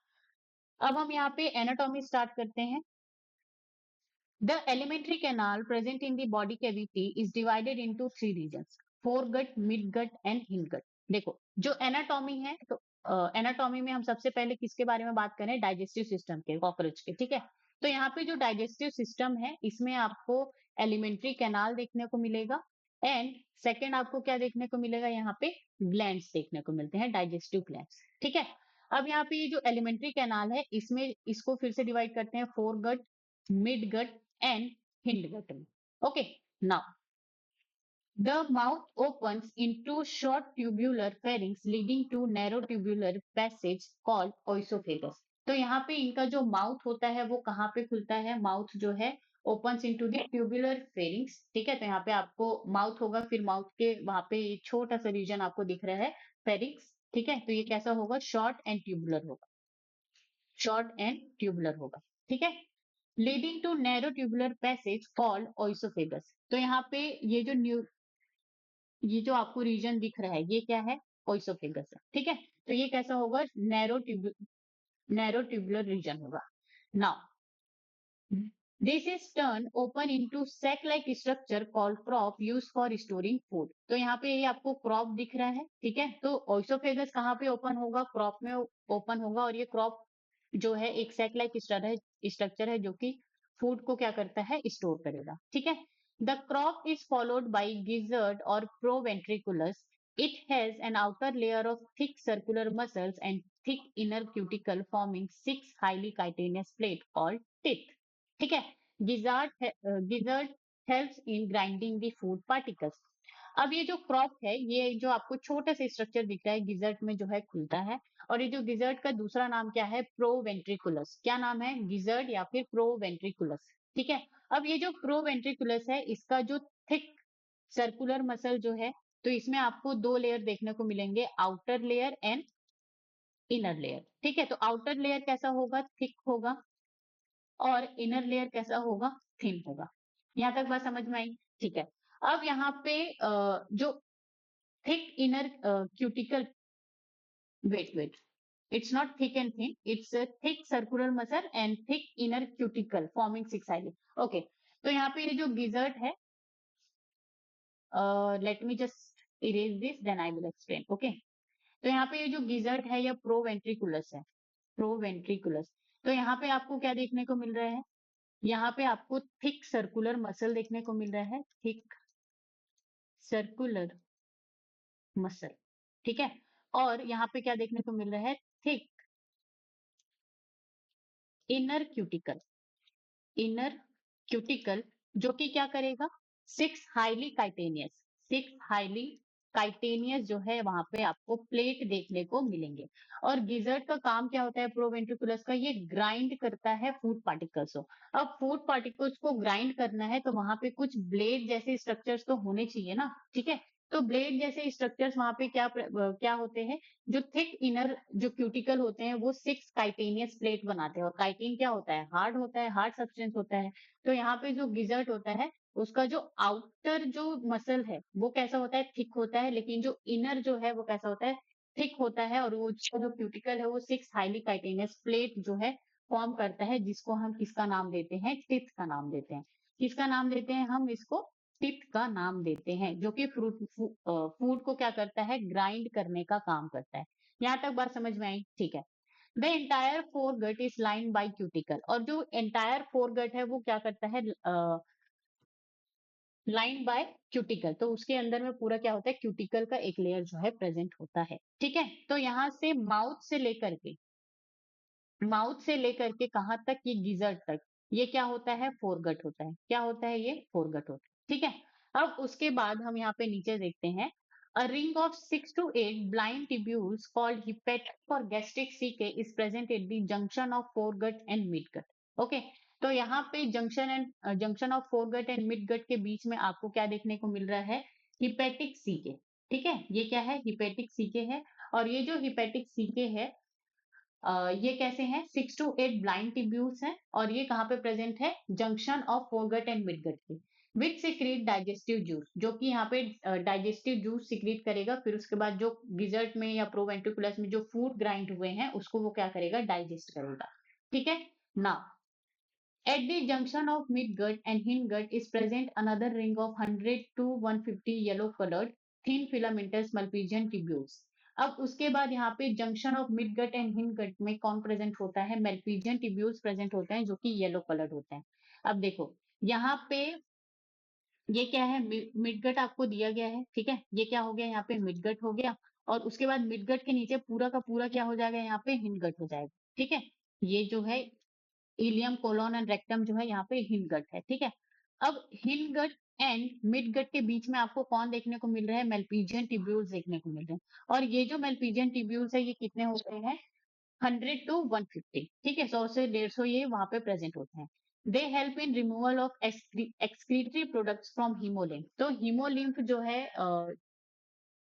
अब हम यहाँ पे एनाटॉमी स्टार्ट करते हैं। The alimentary canal present in the body cavity is divided into 3 regions: foregut, midgut and hindgut। देखो जो एनाटॉमी है, तो एनाटॉमी में हम सबसे पहले किसके बारे में बात करें, डाइजेस्टिव सिस्टम के, कॉकरोच के, ठीक है। तो यहाँ पे जो डाइजेस्टिव सिस्टम है, इसमें आपको एलिमेंट्री कैनाल देखने को मिलेगा, एंड सेकेंड आपको क्या देखने को मिलेगा, यहाँ पे ग्लैंड्स देखने को मिलते हैं, डाइजेस्टिव ग्लैंड्स, ठीक है। अब यहाँ पे ये जो एलिमेंट्री कैनाल है, इसमें इसको फिर से डिवाइड करते हैं foregut, midgut and hindgut। Okay, now the mouth opens into short tubular pharynx leading to narrow tubular passage called oesophagus। तो यहाँ पे इनका जो माउथ होता है वो कहाँ पे खुलता है, माउथ जो है opens into the tubular pharynx, ठीक है। तो यहाँ पे आपको माउथ होगा, फिर माउथ के वहां पे छोटा सा रीजन आपको दिख रहा है, फेरिंक्स, ठीक है। तो ये कैसा होगा, शॉर्ट एंड ट्यूबुलर होगा, शॉर्ट एंड ट्यूबुलर होगा, ठीक है। Leading to narrow tubular passage called oesophagus. तो यहाँ पे ये जो ये जो आपको रीजन दिख रहा है, ये क्या है, ओइसोफेगस है, ठीक है। तो ये कैसा होगा, नैरो ट्यूबुलर रीजन होगा। Now this is turn open into sac like structure called crop use for storing food. तो यहाँ पे ये आपको क्रॉप दिख रहा है, ठीक है। तो ओइसोफेगस कहाँ पे ओपन होगा, क्रॉप में ओपन होगा, और ये क्रॉप जो है एक सैक लाइक स्ट्रक्चर है, जो कि फूड को क्या करता है, स्टोर करेगा, ठीक है। The crop is followed by gizzard और proventriculus. It has an outer layer of thick circular muscles and thick inner cuticle forming 6 highly chitinous plate called teeth, ठीक है। Gizzard helps in grinding the food particles. अब ये जो crop है, ये जो आपको छोटे से स्ट्रक्चर दिख रहा है, गिजर्ट में जो है खुलता है, और ये जो गिजर्ट का दूसरा नाम क्या है, प्रोवेंट्रिकुलस। क्या नाम है, गिजर्ट या फिर प्रोवेंट्रिकुलस, ठीक है। अब ये जो प्रोवेंट्रिकुलस है, इसका जो थिक सर्कुलर मसल जो है, तो इसमें आपको 2 लेयर देखने को मिलेंगे, outer layer and inner layer, ठीक है। तो आउटर लेयर कैसा होगा, थिक होगा, और इनर लेयर कैसा होगा, थिन होगा। यहाँ तक बात समझ में आई, ठीक है। अब यहाँ पे जो thick inner cuticle, wait, it's not thick and thin, it's a thick circular muscle and thick inner cuticle forming 6 eyelid। Okay, तो यहाँ पे ये जो गिजर्ट है, let me just erase this, then I will explain। Okay, तो यहाँ पे ये जो गिजर्ट है, या प्रोवेंट्रिकुलस है, प्रोवेंट्रिकुलस। तो यहाँ पे आपको क्या देखने को मिल रहा है, यहाँ पे आपको थिक सर्कुलर मसल देखने को मिल रहा है, थिक सर्कुलर मसल, ठीक है। और यहाँ पे क्या देखने को मिल रहा है, thick inner cuticle, inner cuticle, जो कि क्या करेगा, 6 हाईली काइटेनियस, 6 हाईली काइटेनियस जो है वहां पे आपको प्लेट देखने को मिलेंगे। और गिजर्ट का काम क्या होता है, प्रोवेंट्रिकुलस का, ये ग्राइंड करता है फूड पार्टिकल्स को। अब फूड पार्टिकल्स को ग्राइंड करना है, तो वहां पे कुछ ब्लेड जैसे स्ट्रक्चर्स तो होने चाहिए ना, ठीक है। तो ब्लेड जैसे स्ट्रक्चर्स वहां पे क्या होते हैं, जो थिक इनर जो क्यूटिकल होते हैं, वो 6 काइटेनियस प्लेट बनाते हैं। और काइटिन क्या होता है, हार्ड होता है, हार्ड सब्सटेंस होता है। तो यहाँ पे जो गिजर्ट होता है, उसका जो आउटर जो मसल है वो कैसा होता है, थिक होता है, लेकिन जो इनर जो है वो कैसा होता है, थिक होता है। और वो उसका जो क्यूटिकल है वो 6 हाईली काइटेनियस प्लेट जो है फॉर्म करता है, जिसको हम किसका नाम देते हैं, टिथ का नाम देते हैं। किसका नाम देते हैं हम इसको, टिथ का नाम देते हैं, जो कि फूड को क्या करता है, ग्राइंड करने का काम करता है। यहाँ तक बात समझ में आई, ठीक है। The entire foregut is line by cuticle. और जो एंटायर फोरगट है वो क्या करता है, लाइन बाय क्यूटिकल। तो उसके अंदर में पूरा क्या होता है, क्यूटिकल का एक लेयर जो है प्रेजेंट होता है, ठीक है। तो यहाँ से माउथ से लेकर के कहाँ तक, ये गिजर्ट तक, ये क्या होता है, फोरगट होता है। क्या होता है, ये फोरगट होता है, ठीक है। अब उसके बाद हम यहाँ पे नीचे देखते हैं, A ring of 6 to 8 blind tubules called hepatic or gastric caecae is present at the junction of foregut and midgut. Okay, तो यहाँ पे junction of foregut and midgut के बीच में आपको क्या देखने को मिल रहा है? Hepatic caeca. ठीक है, ये क्या है? हिपेटिक सीके है। और ये जो हिपेटिक सीके है, ये कैसे हैं? 6 to 8 ब्लाइंड ट्यूब्यूल्स हैं और ये कहाँ पे प्रेजेंट है? Junction of foregut and midgut के। विच सिक्रीट डाइजेस्टिव जूस, जो कि यहाँ पे डाइजेस्टिव जूस सिक्रीट करेगा, फिर उसके बाद जो गिजर्ट में या प्रोवेंट्रिकुलस में जो फूड ग्राइंड हुए हैं उसको वो क्या करेगा? डाइजेस्ट करेगा। ठीक है ना? At the junction of midgut and hindgut is present another ring of 100 to 150 yellow colored thin filamentous Malpighian tubules. अब उसके बाद यहाँ पे junction of midgut and hindgut में कौन प्रेजेंट होता है? मेल्पिजियन ट्यूब्यूल्स प्रेजेंट होते हैं जो कि येलो कलर्ड होते हैं। अब देखो यहाँ पे ये क्या है? मिडगट आपको दिया गया है। ठीक है, ये क्या हो गया? यहाँ पे मिडगट हो गया और उसके बाद मिडगट के नीचे पूरा का पूरा क्या हो जाएगा? यहाँ पे हिंडगट हो जाएगा। ठीक है, ये जो है इलियम कोलोन एंड रेक्टम जो है यहाँ पे हिंडगट है। ठीक है, अब हिंडगट एंड मिडगट के बीच में आपको कौन देखने को मिल रहा है? मेल्पिजियन ट्यूब्यूल्स देखने को मिल रहे हैं। और ये जो मेल्पिजियन ट्यूब्यूल्स है ये कितने होते हैं? 100 to 150। ठीक है, 100 से 150 ये वहां पे प्रेजेंट होते हैं। They help in removal of excretory products from haemolymph. तो हीमोलिम्फ जो है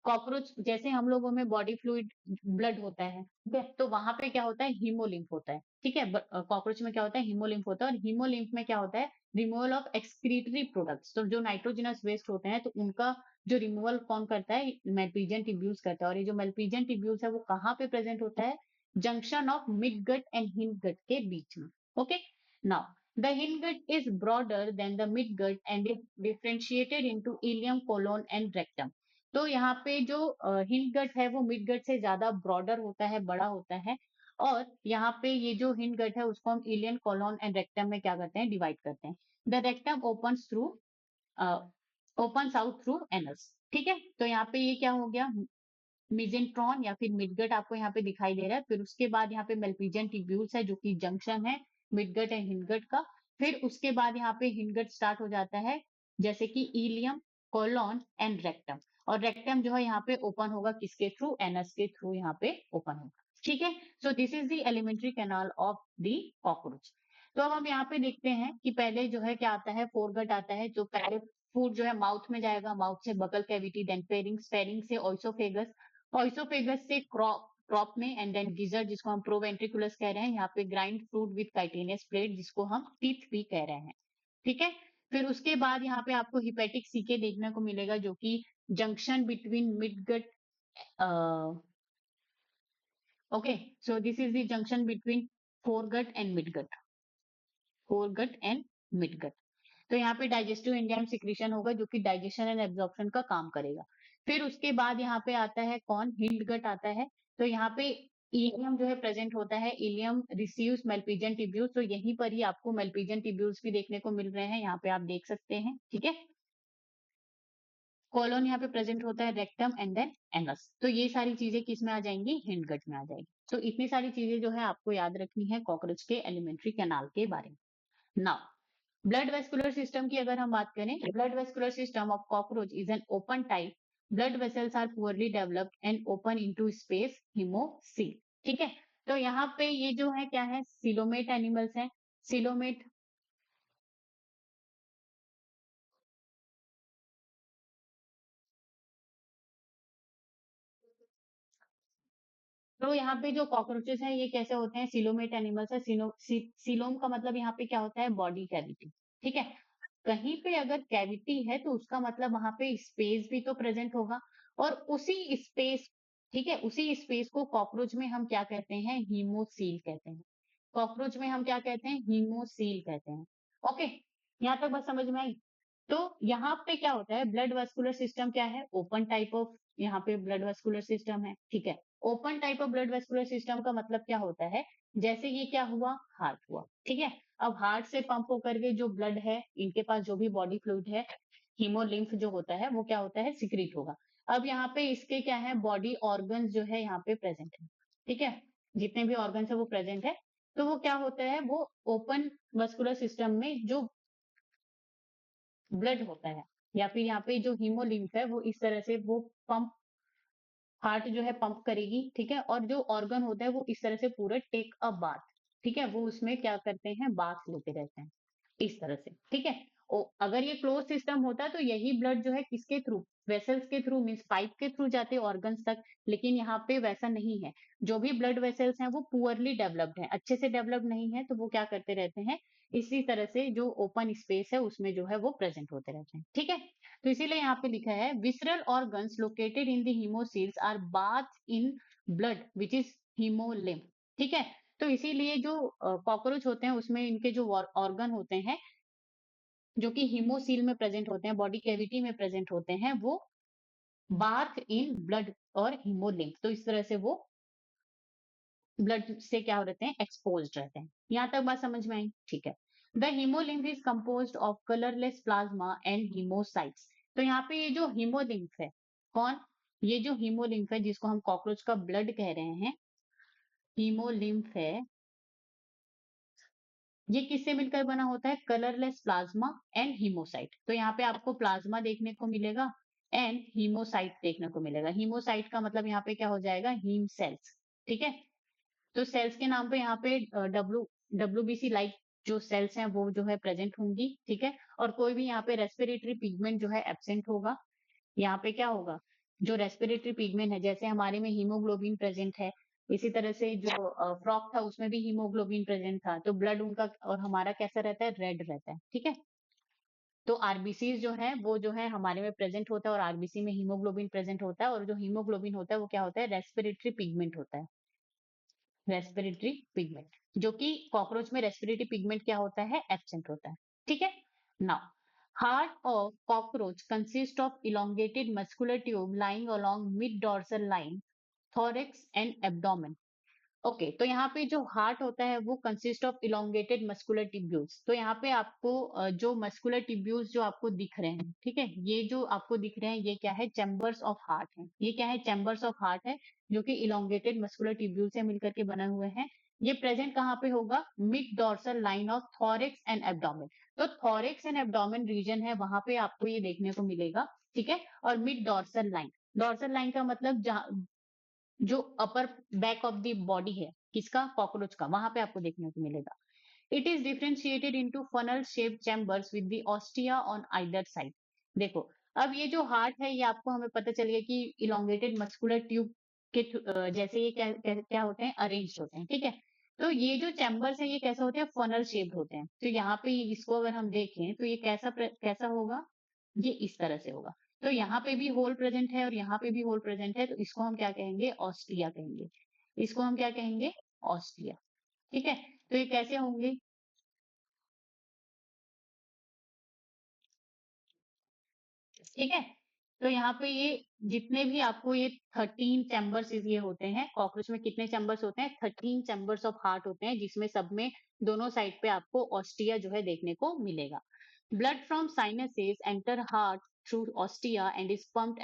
कॉकरोच जैसे हम लोगों में बॉडी फ्लूइड ब्लड होता है, ठीक है, तो वहां पे क्या होता है? हीमोलिम्फ होता है। ठीक है, कॉकरोच में क्या होता है? हीमोलिम्फ होता है। और हीमोलिम्फ में क्या होता है? Removal of excretory products. तो जो नाइट्रोजनस वेस्ट होते हैं तो उनका जो रिमूवल कौन करता है? मेल्पिजियन ट्यूब्यूल्स करता है। और ये जो मेल्पिजियन ट्यूब्यूल्स है वो कहाँ पे प्रेजेंट होता है? Junction of midgut and hindgut के बीच में। Okay, now the hindgut is broader than the midgut and is differentiated into ileum, colon and rectum. तो यहाँ पे जो हिंडगट है वो मिडगट से ज्यादा ब्रॉडर होता है, बड़ा होता है। और यहाँ पे ये जो हिंडगट है उसको हम इलियन, कोलोन एंड रेक्टम में क्या करते हैं? डिवाइड करते हैं। The rectum opens out through anus. ठीक है, तो यहाँ पे ये क्या हो गया? मिजेंट्रॉन या फिर मिडगट आपको यहाँ पे दिखाई दे रहा है। फिर उसके बाद यहाँ पे मेल्पिजियन ट्यूब्यूल्स है जो कि जंक्शन है मिडगट एंड हिंडगट का। फिर उसके बाद यहाँ पे हिंडगट स्टार्ट हो जाता है जैसे कि इलियम, कोलोन एंड रेक्टम। और रेक्टम जो है यहाँ पे ओपन होगा किसके थ्रू? एनस के थ्रू यहाँ पे ओपन होगा। ठीक है, so this is the alimentary canal of the cockroach. तो अब हम यहाँ पे देखते हैं कि पहले जो है क्या आता है? फोरगट आता है। जो पहले फूड जो है माउथ में जाएगा, माउथ से बकल कैविटी, देन फेरिंग्स, फेरिंग से ऑइसोफेगस, ऑइसोफेगस से क्रॉप में, एंड देन गिजर जिसको हम प्रोवेंट्रिकुलस कह रहे हैं, यहाँ पे grind fruit with chitinous plate जिसको हम टीथ भी कह रहे हैं। ठीक है, फिर उसके बाद यहाँ पे आपको हिपेटिक सीके देखने को मिलेगा जो कि junction between midgut. Okay, so this is the junction between foregut and midgut. Foregut and midgut. तो यहाँ पे डाइजेस्टिव एंजाइम सिक्रीशन होगा जो कि डाइजेशन एंड एब्जॉर्प्शन का काम करेगा। फिर उसके बाद यहाँ पे आता है कौन? हिंडगट आता है। तो यहाँ पे इलियम जो है प्रेजेंट होता है। Ileum receives malpighian tubules. तो यहीं पर ही आपको मेल्पिजियन ट्यूब्यूल्स भी देखने को मिल रहे हैं, यहाँ पे आप देख सकते हैं। ठीक है, कोलोन यहाँ पे प्रेजेंट होता है, रेक्टम एंड देन एनस। तो ये सारी चीजें किस में आ जाएंगी? हिंडगट में आ जाएगी। तो इतनी सारी चीजें जो है आपको याद रखनी है कॉकरोच के एलिमेंट्री कैनाल के बारे में। नाउ ब्लड वेस्कुलर सिस्टम की अगर हम बात करें, blood vascular system of cockroach is an open type. Blood vessels are poorly developed and open into space haemocoel. ठीक है, तो यहाँ पे ये जो है क्या है? सिलोमेट एनिमल्स हैं। सिलोमेट, तो यहाँ पे जो कॉकरोचेस हैं ये कैसे होते हैं? सिलोमेट एनिमल्स है। सिलोम का मतलब यहाँ पे क्या होता है? Body cavity. ठीक है, कहीं पे अगर कैविटी है तो उसका मतलब वहां पे स्पेस भी तो प्रेजेंट होगा। और उसी स्पेस, ठीक है, उसी स्पेस को कॉकरोच में हम क्या कहते हैं? हीमोसील कहते हैं। कॉकरोच में हम क्या कहते हैं? हीमोसील कहते हैं। ओके, यहाँ तक बात समझ में आई? तो यहाँ पे क्या होता है? ब्लड वेस्कुलर सिस्टम क्या है? ओपन टाइप ऑफ यहाँ पे ब्लड वेस्कुलर सिस्टम है। ठीक है, open type of blood vascular system का मतलब क्या होता है? जैसे ये क्या हुआ? हार्ट हुआ। ठीक है, अब हार्ट से पंप होकर के जो ब्लड है, इनके पास जो भी बॉडी फ्लूइड है, हीमोलिम्फ जो होता है वो क्या होता है? सिक्रीट होगा। अब यहाँ पे इसके क्या है? बॉडी ऑर्गन्स जो है यहाँ पे प्रेजेंट है। ठीक है, जितने भी ऑर्गन्स है वो प्रेजेंट है। तो वो क्या होता है? वो ओपन वेस्कुलर सिस्टम में जो ब्लड होता है या फिर यहाँ पे जो हीमोलिम्फ है वो इस तरह से वो पंप, हार्ट जो है पंप करेगी, ठीक है, और जो ऑर्गन होता है वो इस तरह से पूरा टेक अ बाथ, ठीक है, वो उसमें क्या करते हैं, बाथ लेते रहते हैं इस तरह से, ठीक है। अगर ये क्लोज सिस्टम होता तो यही ब्लड जो है किसके थ्रू, वेसल्स के थ्रू, मीन्स पाइप के थ्रू जाते ऑर्गन्स तक, लेकिन यहाँ पे वैसा नहीं है। जो भी ब्लड वेसल्स हैं वो पुअरली डेवलप्ड है, अच्छे से डेवलप्ड नहीं है, तो वो क्या करते रहते हैं, इसी तरह से जो ओपन स्पेस है उसमें जो है वो प्रेजेंट होते रहते हैं, ठीक है। तो इसीलिए यहाँ पे लिखा है visceral organs located in the haemocoels are bath in blood which is haemolymph, ठीक है। तो इसीलिए जो कॉकरोच होते हैं उसमें इनके जो ऑर्गन होते हैं जो कि हीमोसील में प्रेजेंट होते हैं, बॉडी कैविटी में प्रेजेंट होते हैं, वो बाथ इन ब्लड और हीमोलिम्फ, तो इस तरह से वो ब्लड से क्या रहते हैं, एक्सपोज रहते हैं। यहां तक बात समझ में आई, ठीक है। The haemolymph is composed of colourless plasma and हीमोसाइट्स। तो यहाँ पे ये जो हीमोलिम्फ है, कौन, ये जो हीमोलिम्फ है जिसको हम कॉकरोच का ब्लड कह रहे हैं, हीमोलिम्फ है, ये किससे मिलकर बना होता है, कलरलेस प्लाज्मा एंड हीमोसाइट। तो यहाँ पे आपको प्लाज्मा देखने को मिलेगा एंड हीमोसाइट देखने को मिलेगा। हीमोसाइट का मतलब यहाँ पे क्या हो जाएगा, हीम सेल्स, ठीक है। तो सेल्स के नाम पे यहाँ पे डब्ल्यूबीसी लाइक जो सेल्स हैं वो जो है प्रेजेंट होंगी, ठीक है। और कोई भी यहाँ पे रेस्पिरेटरी पिगमेंट जो है एब्सेंट होगा। यहाँ पे क्या होगा, जो रेस्पिरेटरी पिगमेंट है, जैसे हमारे में हीमोग्लोबिन प्रेजेंट है, इसी तरह से जो फ्रॉक था उसमें भी हीमोग्लोबिन प्रेजेंट था, तो ब्लड उनका और हमारा कैसा रहता है, रेड रहता है, ठीक है। तो आरबीसी जो है वो जो है हमारे में प्रेजेंट होता है, और आरबीसी में हीमोग्लोबिन प्रेजेंट होता है, और जो हीमोग्लोबिन होता है वो क्या होता है, रेस्पिरेटरी पिगमेंट होता है, रेस्पिरेटरी पिगमेंट, जो कि कॉकरोच में रेस्पिरेटरी पिगमेंट क्या होता है, एब्सेंट होता है, ठीक है। Now heart of cockroach consist of elongated muscular tube lying along mid dorsal line, thorax and abdomen. Okay, तो यहाँ पे जो हार्ट होता है वो consist of elongated muscular tubules. तो यहाँ पे आपको जो मस्कुलर टिब्यूल्स जो आपको दिख रहे हैं, ठीक है, ये जो आपको दिख रहे हैं ये क्या है, चैम्बर्स ऑफ हार्ट है। ये क्या है, चैम्बर्स ऑफ हार्ट है, जो कि इलोंगेटेड मस्कुलर टिब्यूल से मिलकर के बने हुए हैं। ये प्रेजेंट कहाँ पे होगा, mid dorsal line of thorax and abdomen. तो थोरेक्स एंड एब्डोमेन रीजन है, वहां पे आपको ये देखने को मिलेगा, ठीक है। और mid dorsal line, dorsal line का मतलब जहाँ जो upper back of the body है किसका, कॉकरोच का, वहां पे आपको देखने को मिलेगा। It is differentiated into funnel shape chambers with the ostia on either side. देखो, अब ये जो हार्ट है ये आपको हमें पता चल गया कि इलोंगेटेड मस्कुलर ट्यूब के जैसे ये क्या होते हैं, अरेंज होते हैं, ठीक है। तो ये जो चैम्बर्स है ये कैसे होते हैं, फनल शेप्ड होते हैं। तो यहाँ पे इसको अगर हम देखें तो ये कैसा होगा, ये इस तरह से होगा। तो यहाँ पे भी होल प्रेजेंट है और यहाँ पे भी होल प्रेजेंट है, तो इसको हम क्या कहेंगे, ऑस्ट्रिया कहेंगे। इसको हम क्या कहेंगे, ऑस्ट्रिया, ठीक है। तो ये कैसे होंगे, ठीक है। तो यहाँ पे ये जितने भी आपको ये 13 चैम्बर्स ये होते हैं, कॉकरोच में कितने चैम्बर्स होते हैं, 13 चैम्बर्स ऑफ हार्ट होते हैं, जिसमें सब में दोनों साइड पे आपको ऑस्टिया जो है देखने को मिलेगा। Blood from sinuses enter heart through ostia and is pumped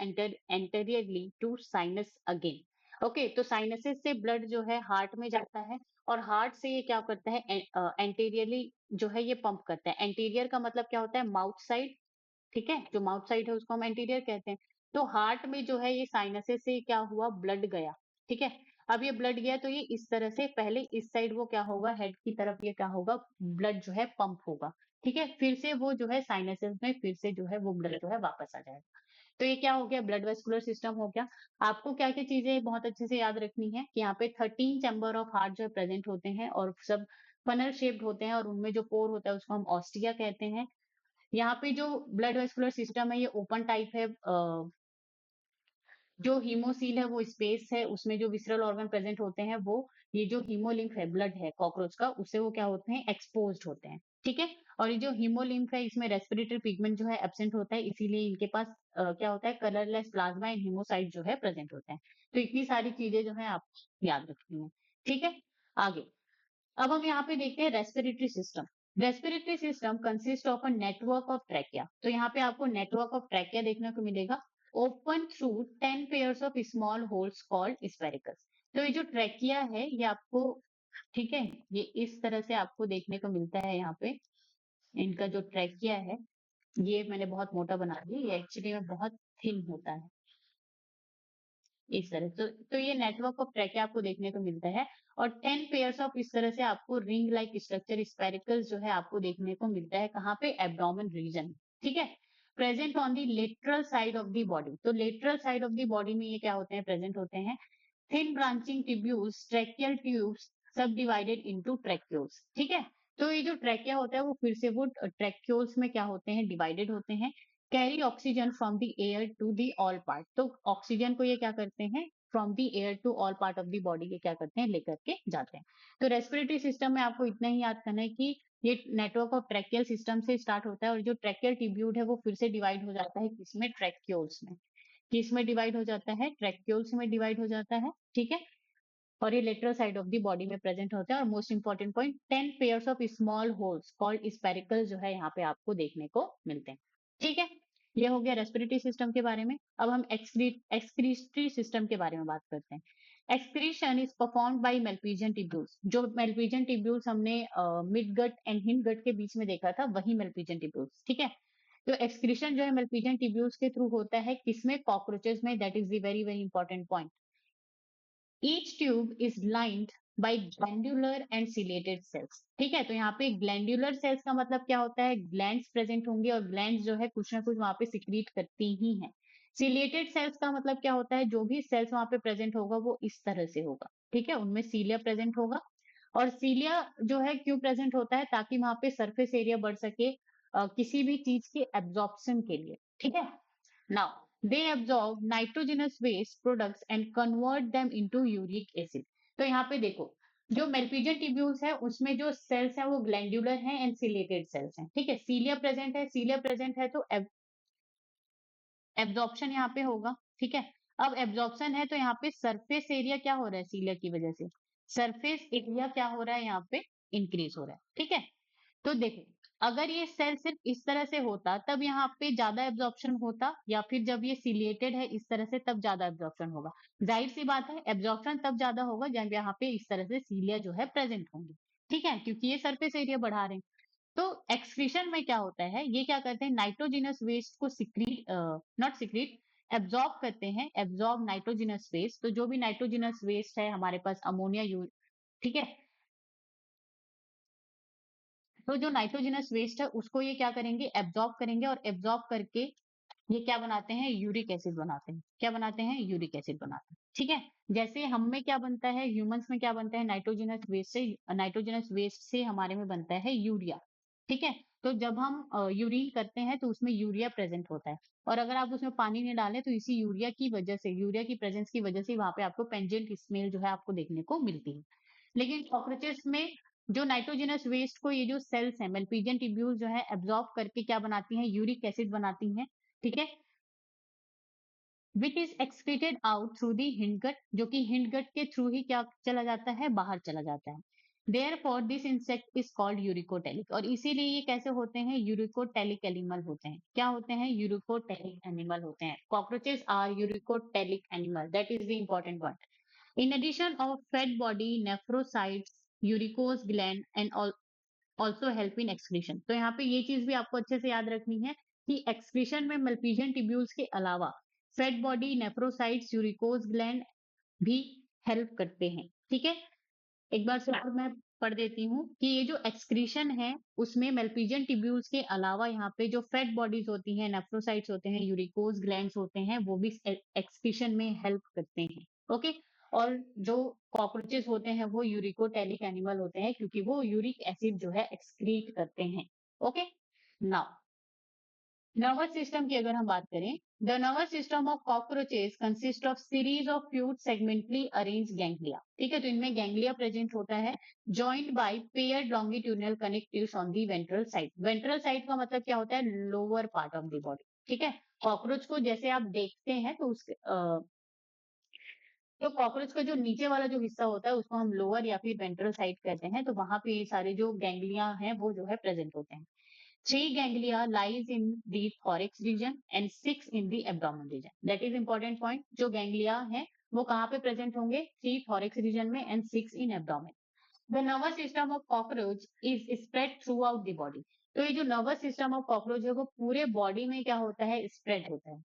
anteriorly to sinus again. Okay, तो साइनसेस से ब्लड जो है हार्ट में जाता है, और हार्ट से ये क्या करता है, एंटेरियरली जो है ये पंप करता है। एंटीरियर का मतलब क्या होता है, माउथ साइड, ठीक है, जो माउथ साइड है उसको हम एंटीरियर कहते हैं। तो हार्ट में जो है ये साइनसेस से क्या हुआ, ब्लड गया, ठीक है। अब ये ब्लड गया तो ये इस तरह से पहले इस साइड वो क्या होगा, हेड की तरफ ये क्या होगा, ब्लड जो है पंप होगा, ठीक है। फिर से वो जो है साइनसेस में फिर से जो है वो ब्लड जो है वापस आ जाएगा। तो ये क्या हो गया, ब्लड वेस्कुलर सिस्टम हो गया। आपको क्या क्या चीजें बहुत अच्छे से याद रखनी है कि यहाँ पे 13 चैम्बर ऑफ हार्ट जो है प्रेजेंट होते हैं, और सब फनल शेप्ड होते हैं, और उनमें जो पोर होता है उसको हम ऑस्टिया कहते हैं। यहाँ पे जो ब्लड वेस्कुलर सिस्टम है ये ओपन टाइप है। जो हीमोसील है वो स्पेस है, उसमें जो विसरल ऑर्गन प्रेजेंट होते हैं वो, ये जो हीमोलिम्फ है, ब्लड है कॉकरोच का, उससे वो क्या होते हैं, एक्सपोज्ड होते हैं, ठीक है। और ये जो हीमोलिम्फ है इसमें रेस्पिरेटरी पिगमेंट जो है एब्सेंट होता है, इसीलिए इनके पास क्या होता है, कलरलेस प्लाज्मा एंड हीमोसाइट जो है प्रेजेंट होते हैं। तो इतनी सारी चीजें जो है आप याद रखनी है, ठीक है। आगे अब हम यहाँ पे देखते हैं respiratory system. Respiratory system consist of a network of trachea. तो यहाँ पे आपको नेटवर्क ऑफ ट्रैकिया देखने को मिलेगा, open through 10 pairs of small holes called spiracles. तो ये जो ट्रैकिया है ये आपको, ठीक है, ये इस तरह से आपको देखने को मिलता है यहाँ पे, इनका जो ट्रैकिया है ये मैंने बहुत मोटा बना दिया, ये एक्चुअली में बहुत थिन होता है इस तरह। तो ये नेटवर्क ऑफ ट्रैकिया आपको देखने को मिलता है। और 10 पेयर्स ऑफ इस तरह से आपको रिंग लाइक स्ट्रक्चर स्पेरिकल्स जो है आपको देखने को मिलता है कहाँ पे, एब्डोमेन रीजन। ठीक है, present on the lateral side of the body. तो lateral side of the body में ये क्या होते हैं, प्रेजेंट होते हैं। Thin branching tubules, tracheal tubes subdivided into tracheoles. ठीक है, तो ये जो ट्रैकिया होता है वो फिर से वो ट्रैक्यूल्स में क्या होते हैं, डिवाइडेड होते हैं। Carry oxygen from the air to the all part. तो ऑक्सीजन को ये क्या करते हैं, from the air to all part of the body के क्या करते हैं, लेकर के जाते हैं। तो रेस्पिरेटरी सिस्टम में आपको इतना ही याद करना है कि ये नेटवर्क ऑफ ट्रैकियल सिस्टम से स्टार्ट होता है, और जो ट्रैकियल ट्यूब्यूल है वो फिर से डिवाइड हो जाता है किसमें, ट्रैक्यूल्स में। किस में डिवाइड हो जाता है, ट्रैक्यूल्स में डिवाइड हो जाता है। ठीक है, और ये lateral side of the body में प्रेजेंट होते हैं। और most important point, 10 pairs of small holes called spherical जो है यहाँ पे आपको देखने को मिलते हैं। ठीक है, ये हो गया रेस्पिरेटरी सिस्टम के बारे में। अब हम एक्सक्रीटरी सिस्टम के बारे में बात करते हैं। Excretion is performed by malpighian tubules. जो मेल्पिजियन ट्यूब्यूल्स हमने mid gut and hind gut के बीच में देखा था, वही मेल्पिजियन ट्यूब्यूल्स। ठीक है, तो एक्सक्रीशन जो है मेल्पिजियन ट्यूब्यूल्स के थ्रू होता है किसमें, कॉकरोचेस में। That is the very very important point. Each tube is lined by glandular and ciliated cells। ठीक है, तो यहाँ पे ग्लैंडुलर सेल्स का मतलब क्या होता है, ग्लैंड्स प्रेजेंट होंगे, और ग्लैंड्स जो है कुछ ना कुछ वहां पे सिक्रीट करती ही हैं। सिलिएटेड सेल्स का मतलब क्या होता है, जो भी सेल्स वहां पे प्रेजेंट होगा वो इस तरह से होगा। ठीक है, उनमें सीलिया प्रेजेंट होगा। और सीलिया जो है क्यों प्रेजेंट होता है, ताकि वहां पे सरफेस एरिया बढ़ सके किसी भी चीज के एब्जॉर्प्शन के लिए। ठीक है, now they absorb nitrogenous waste products and convert them into uric acid। तो यहाँ पे देखो, जो मेल्पिजियन ट्यूब्यूल्स है उसमें जो सेल्स हैं वो ग्लैंडुलर हैं एंड सिलेटेड सेल्स हैं। ठीक है, सीलिया प्रेजेंट है, सीलिया प्रेजेंट है तो एब्जॉर्प्शन यहाँ पे होगा। ठीक है, अब एब्जॉर्प्शन है तो यहाँ पे सरफेस एरिया क्या हो रहा है, सीलिया की वजह से सरफेस एरिया क्या हो रहा है, यहाँ पे इंक्रीज हो रहा है। ठीक है, तो देखो, अगर ये सेल सिर्फ इस तरह से होता तब यहाँ पे ज्यादा एब्जॉर्प्शन होता, या फिर जब ये सिलिएटेड है इस तरह से तब ज्यादा एब्जॉर्प्शन होगा। जाहिर सी बात है, एब्जॉर्प्शन तब ज्यादा होगा जब यहाँ पे इस तरह से सीलिया जो है प्रेजेंट होंगी। ठीक है, क्योंकि ये सरफेस एरिया बढ़ा रहे हैं। तो एक्सक्रीशन में क्या होता है, ये क्या करते हैं, नाइट्रोजिनस वेस्ट को सिक्रीट, नॉट सिक्रीट, एब्जॉर्ब करते हैं, एब्जॉर्ब नाइट्रोजिनस वेस्ट। तो जो भी नाइट्रोजिनस वेस्ट है हमारे पास, अमोनिया यू, ठीक है, तो जो नाइट्रोजनस वेस्ट है उसको ये क्या करेंगे, एब्जॉर्ब करेंगे, और एब्जॉर्ब करके ये क्या बनाते हैं, यूरिक एसिड बनाते हैं। क्या बनाते हैं, यूरिक एसिड बनाते हैं। ठीक है, जैसे हम में क्या बनता है, ह्यूमंस में क्या बनता है, नाइट्रोजनस वेस्ट से, नाइट्रोजनस वेस्ट से हमारे में बनता है यूरिया। ठीक है, तो जब हम यूरिन करते हैं तो उसमें यूरिया प्रेजेंट होता है, और अगर आप उसमें पानी नहीं डालें तो इसी यूरिया की वजह से, यूरिया की प्रेजेंस की वजह से वहां पे आपको पेंजेंट स्मेल जो है आपको देखने को मिलती है। लेकिन कॉकरोचेस में जो नाइट्रोजनस वेस्ट को ये जो सेल्स हैं, मेल्पिजियन ट्यूब्यूल जो है एब्जॉर्ब करके क्या बनाती हैं, यूरिक एसिड बनाती हैं। ठीक है, which is excreted out through the hindgut, जो कि हिंडगट के थ्रू ही क्या चला जाता है, बाहर चला जाता है। Therefore this insect is called uricotelic, और इसीलिए ये कैसे होते हैं, यूरिकोटेलिक एनिमल होते हैं। क्या होते हैं, यूरिकोटेलिक एनिमल होते हैं। Cockroaches are uricotelic animal, that is the important one. In addition of fat body, nephrocytes, uricose gland and also help in excretion। तो यहाँ पे ये चीज भी आपको अच्छे से याद रखनी है कि एक्सक्रीशन में मल्पीजियन ट्यूब्यूल्स के अलावा fat body, nephrocytes, uricose gland भी हेल्प करते हैं। ठीक है, एक बार फिर मैं पढ़ देती हूँ कि ये जो एक्सक्रीशन है उसमें मेल्पीजियन ट्यूब्यूल्स के अलावा यहाँ पे जो फेट बॉडीज होती हैं, नेफ्रोसाइट्स होते हैं, यूरिकोज ग्लैंड्स होते हैं, वो भी एक्सक्रीशन में हेल्प करते हैं। ओके, और जो कॉकरोचेस होते हैं वो यूरिकोटेलिक एनिमल होते हैं क्योंकि वो यूरिक एसिड जो है एक्सक्रीट करते हैं। ओके, नाउ नर्वस सिस्टम की अगर हम बात करें, the nervous system of cockroaches consist of series of fused segmentally arrange ganglia. ठीक है, तो इनमें गैंग्लिया प्रेजेंट होता है, joint by paired longitudinal connectives on the ventral side. Ventral side का मतलब क्या होता है, lower part of the body. ठीक है, कॉकरोच को जैसे आप देखते हैं तो उसके तो कॉकरोच का जो नीचे वाला जो हिस्सा होता है उसको हम लोअर या फिर वेंट्रल साइड कहते हैं। तो वहां पे ये सारे जो गैंग्लिया हैं वो जो है प्रेजेंट होते हैं। 3 ganglia lies in the thorax region and 6 in the abdomen region। That is important point। जो गैंग्लिया है वो कहाँ पे प्रेजेंट होंगे, 3 thorax region में and 6 in abdomen। The nervous system of cockroach is spread throughout the body। तो ये जो नर्वस सिस्टम ऑफ कॉकरोच है वो पूरे बॉडी में क्या होता है, स्प्रेड होता है।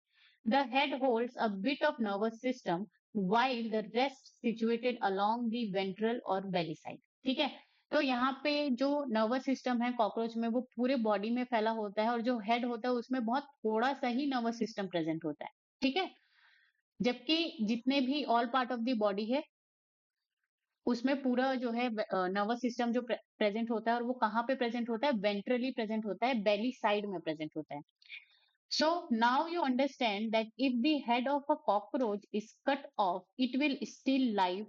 The head holds a bit of nervous system while the rest situated along the ventral और belly side। ठीक है, तो यहाँ पे जो नर्वस सिस्टम है कॉकरोच में वो पूरे बॉडी में फैला होता है, और जो हेड होता है उसमें बहुत थोड़ा सा ही नर्वस सिस्टम प्रेजेंट होता है। ठीक है, जबकि जितने भी all part of the body है उसमें पूरा जो है नर्वस सिस्टम जो प्रेजेंट होता है, और वो कहाँ पे प्रेजेंट होता है, वेंट्रली प्रेजेंट होता है, बेली साइड में प्रेजेंट होता है। So now you understand that if the head of a cockroach is cut off, it will still live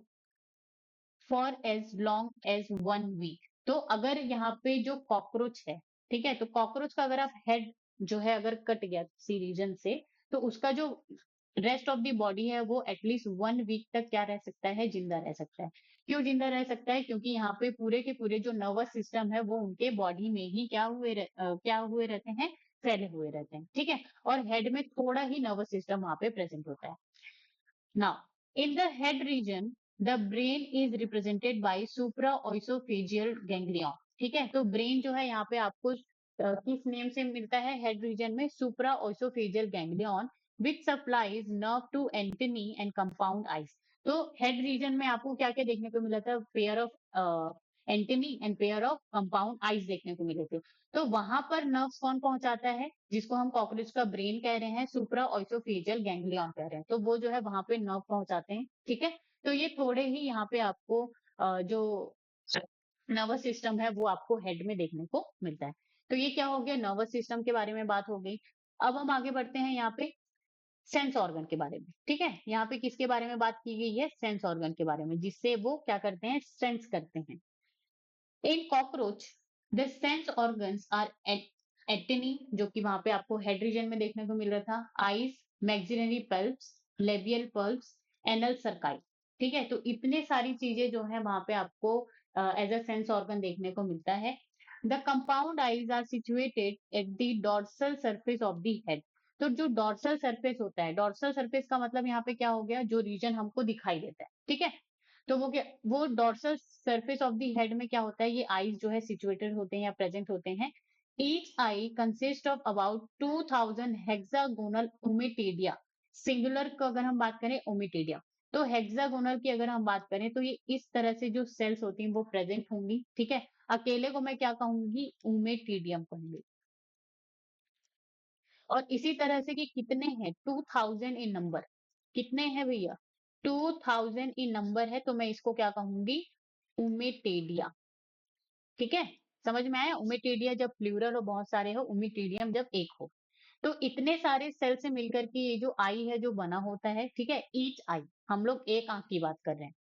for as long as 1 week। तो अगर यहाँ पे जो कॉकरोच है, ठीक है, तो कॉकरोच का अगर आप हेड जो है अगर कट गया किसी रीजन से, तो उसका जो रेस्ट ऑफ द बॉडी है वो एटलीस्ट 1 वीक तक क्या रह सकता है, जिंदा रह सकता है। क्यों जिंदा रह सकता है, क्योंकि यहाँ पे पूरे के पूरे जो नर्वस सिस्टम है वो उनके बॉडी में ही क्या हुए रहते हैं, फैले हुए रहते हैं। ठीक है, और हेड में थोड़ा ही नर्वस सिस्टम वहां पे प्रेजेंट होता है। Now, in the head region, the brain is represented by supraoesophageal ganglion। ठीक है, तो ब्रेन जो है यहाँ पे आपको किस नेम से मिलता है हेड रीजन में, supraoesophageal ganglion which supplies nerve to antennae and compound eyes। तो हेड रीजन में आपको क्या क्या देखने को मिला था, pair of antennae and pair of compound eyes देखने को मिले थे। तो वहां पर नर्व्स कौन पहुंचाता है, जिसको हम कॉकरोच का ब्रेन कह रहे हैं, सुप्रा ऑइसोफेजियल गैंग्लियन कह रहे हैं, तो वो जो है वहां पे नर्व पहुंचाते हैं। ठीक है, तो ये थोड़े ही यहाँ पे आपको जो नर्वस सिस्टम है वो आपको हेड में देखने को मिलता है। तो ये क्या हो गया, नर्वस सिस्टम के बारे में बात हो गई। अब हम आगे बढ़ते हैं यहाँ पे सेंस ऑर्गन के बारे में। ठीक है, यहाँ पे किसके बारे में बात की गई है, सेंस ऑर्गन के बारे में, जिससे वो क्या करते हैं, सेंस करते हैं। In cockroach the sense organs are antennae, जो कि वहां पे आपको हेड रीजन में देखने को मिल रहा था, eyes, maxillary palps, labial palps, anal cerci. ठीक है, तो इतने सारी चीजें जो है वहां पे आपको एज अ सेंस ऑर्गन देखने को मिलता है। The compound eyes are situated at the dorsal surface of the head. तो जो डॉर्सल सरफेस होता है, डॉर्सल सरफेस का मतलब यहाँ पे क्या हो गया, जो रीजन हमको दिखाई देता है। ठीक है, तो वो क्या, वो dorsal surface of the head में क्या होता है, ये आईज जो है सिचुएटेड होते हैं या प्रेजेंट होते हैं। Each eye consist of about 2000 hexagonal ommatidia. Singular को अगर हम बात करें, ओमिटेडिया, तो हेक्सागोनल की अगर हम बात करें तो ये इस तरह से जो सेल्स होती हैं वो प्रेजेंट होंगी। ठीक है, अकेले को मैं क्या कहूंगी, ओमेटीडियम कहूंगी। और इसी तरह से कि कितने हैं, 2000 इन नंबर, कितने हैं भैया, 2000 इन नंबर है, तो मैं इसको क्या कहूंगी, उमेटेडिया। ठीक है, समझ में आया, उमेटेडिया जब प्लूरल हो, बहुत सारे हो, उमेटेडियम जब एक हो। तो इतने सारे सेल से मिलकर के ये जो आई है जो बना होता है। ठीक है, ईच आई, हम लोग एक आंख की बात कर रहे हैं।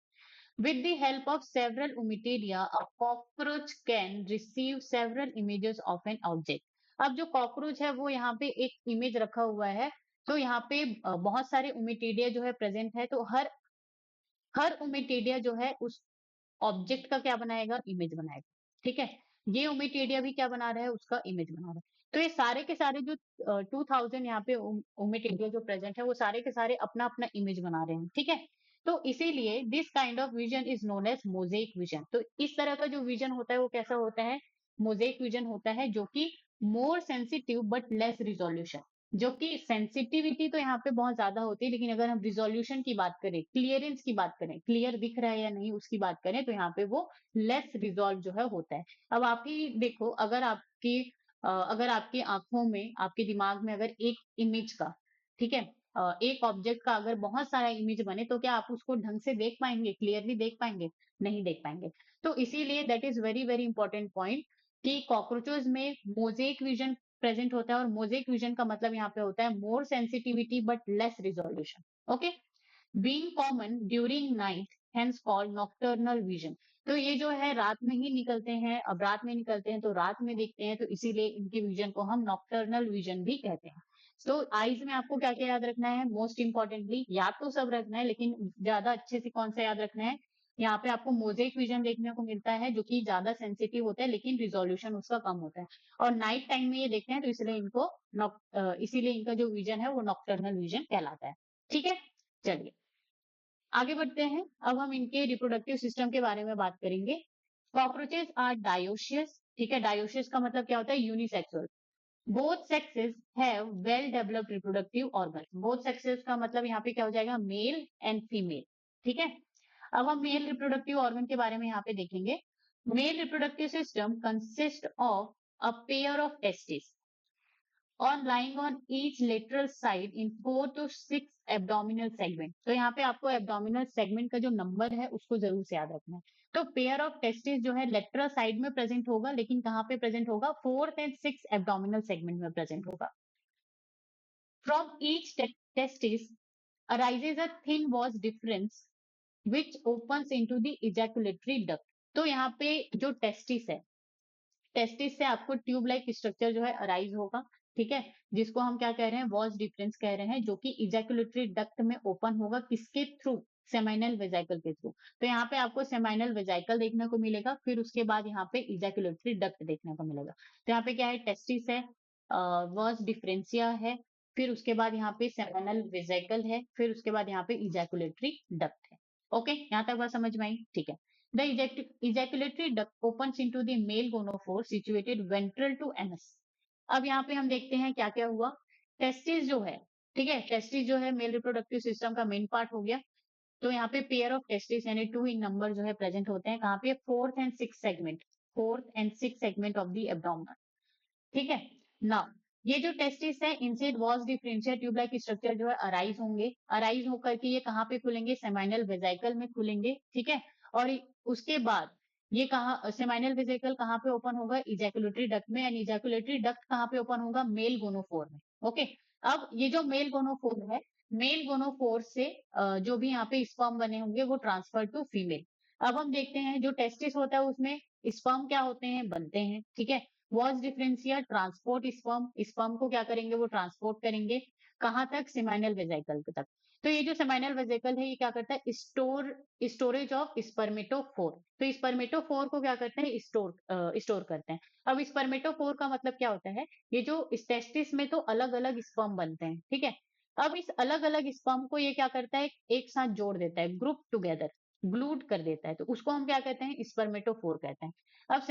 With the help of several umitedia, a cockroach can receive several images of an object। अब जो कॉकरोच है वो यहाँ पे एक इमेज रखा हुआ है, तो यहाँ पे बहुत सारे उमिटेडिया जो है प्रेजेंट है, तो हर हर उमिटेडिया जो है उस ऑब्जेक्ट का क्या बनाएगा, इमेज बनाएगा। ठीक है, ये उमिटेडिया भी क्या बना रहा है, उसका इमेज बना रहा है। तो ये सारे के सारे जो 2000 यहाँ पे उमिटेडिया जो प्रेजेंट है वो सारे के सारे अपना अपना इमेज बना रहे हैं। ठीक है, तो इसीलिए this kind of vision is known as mosaic vision. तो इस तरह का जो विजन होता है वो कैसा होता है, मोजेक विजन होता है, जो कि more sensitive but less resolution. जो कि सेंसिटिविटी तो यहाँ पे बहुत ज्यादा होती है, लेकिन अगर हम रिजोल्यूशन की बात करें, क्लियरेंस की बात करें, क्लियर दिख रहा है या नहीं उसकी बात करें, तो यहाँ पे वो लेस रिजॉल्व जो है होता है। अब आप ही देखो, अगर आपकी आंखों में, आपके दिमाग में अगर एक इमेज का, ठीक है, एक ऑब्जेक्ट का अगर बहुत सारा इमेज बने, तो क्या आप उसको ढंग से देख पाएंगे, क्लियरली देख पाएंगे, नहीं देख पाएंगे। तो इसीलिए that is very very important point कि कॉकरोचेस में मोजेक विजन प्रेजेंट होता है, और मोजेक विजन का मतलब यहाँ पे होता है more sensitivity but less resolution. Okay, being common during night hence called nocturnal vision. तो ये जो है रात में ही निकलते हैं, अब रात में निकलते हैं तो रात में देखते हैं, तो इसीलिए इनके विजन को हम नॉक्टर्नल विजन भी कहते हैं। तो आईज में आपको क्या क्या याद रखना है, मोस्ट इंपॉर्टेंटली, याद तो सब रखना है लेकिन ज्यादा अच्छे से कौन सा याद रखना है, यहाँ पे आपको मोजेक विजन देखने को मिलता है, जो कि ज्यादा सेंसिटिव होता है लेकिन रिजोल्यूशन उसका कम होता है, और नाइट टाइम में ये देखते हैं, तो इसलिए इसीलिए इनका जो विजन है वो नॉक्टर्नल विजन कहलाता है। ठीक है, चलिए आगे बढ़ते हैं। अब हम इनके रिप्रोडक्टिव सिस्टम के बारे में बात करेंगे। कॉकरोचेस आर डायोशियस ठीक है, डायोसिस का मतलब क्या होता है, unisexual. Both sexes have well developed reproductive organ. Both sexes का मतलब यहाँ पे क्या हो जाएगा, मेल एंड फीमेल। ठीक है, अब हम मेल रिप्रोडक्टिव ऑर्गन के बारे में यहाँ पे देखेंगे। Male reproductive system consist of a pair of testis on lying on each lateral side in 4 to 6 abdominal segment। तो यहाँ पे आपको एब्डोमिनल सेगमेंट का जो नंबर है उसको जरूर से याद रखना है। तो पेयर ऑफ टेस्टिस जो है लेटरल साइड में प्रेजेंट होगा, लेकिन कहाँ पे प्रेजेंट होगा, 4th and 6th abdominal segment में प्रेजेंट होगा। From each testis arises a thin was difference which opens into the ejaculatory duct। तो यहाँ पे जो टेस्टिस है, टेस्टिस से आपको ट्यूब लाइक स्ट्रक्चर जो है अराइज होगा। ठीक है, जिसको हम क्या कह रहे हैं, वॉज डिफरेंस कह रहे हैं, जो कि इजैकुलेटरी डक्ट में ओपन होगा, किसके थ्रू, सेमाइनल वेजाइकल के थ्रू। तो यहाँ पे आपको सेमाइनल वेजाइकल देखने को मिलेगा, फिर उसके बाद यहाँ पे इजैकुलेटरी डक्ट देखने को मिलेगा। तो यहाँ पे क्या है, टेस्टिस है, वॉज डिफरेंसिया है, फिर उसके बाद यहाँ पे सेमाइनल वेजाइकल है, फिर उसके बाद यहाँ पे इजैकुलेटरी डक्ट है। ओके, यहाँ तक बात समझ में आई? ठीक है। The ejaculatory duct opens into the male gonophore situated ventral to anus। अब यहाँ पे हम देखते हैं क्या क्या हुआ। टेस्टिस जो है, ठीक है, टेस्टिस जो है मेल रिप्रोडक्टिव सिस्टम का मेन पार्ट हो गया। तो यहाँ पे पेयर ऑफ टेस्टिस यानी 2 इन नंबर जो है प्रेजेंट होते हैं, कहाँ पे, 4th and 6th segment, 4th and 6th segment of the abdomen. ठीक है, नाउ ये जो टेस्टिस है, इनसे was differential tube like structure जो है अराइज होंगे। अराइज होकर के ये कहाँ पे खुलेंगे, सेमाइनल वेजाइकल में खुलेंगे। ठीक है, और उसके बाद ये कहाँ, सेमाइनल वेजाइकल कहाँ पे ओपन होगा, इजैकुलेटरी डक्ट में, एंड इजैकुलेटरी डक्ट कहाँ पे ओपन होगा, मेल गोनोफोर में। ओके, अब ये जो मेल गोनोफोर है, मेल गोनोफोर से जो भी यहाँ पे स्पर्म बने होंगे वो ट्रांसफर टू फीमेल। अब हम देखते हैं जो टेस्टिस होता है उसमें स्पर्म क्या होते हैं, बनते हैं। ठीक है, was differential transport sperm, sperm को क्या करेंगे, वो ट्रांसपोर्ट करेंगे कहाँ तक, सेमाइनल वेजाइकल तक। तो ये जो सेमाइनल वेजिकल है ये क्या करता है, स्टोरेज ऑफ स्पर्मेटोफोर। तो स्पर्मेटोफोर को क्या करते हैं, स्टोर करते हैं। अब स्पर्मेटोफोर का मतलब क्या होता है, ये जो टेस्टिस में तो अलग अलग स्पर्म बनते हैं। ठीक है, अब इस अलग अलग स्पर्म को ये क्या करता है, एक साथ जोड़ देता है, ग्रुप टुगेदर, ग्लूड कर देता है, तो उसको हम क्या कहते हैं, स्पर्मेटोफोर कहते हैं। अब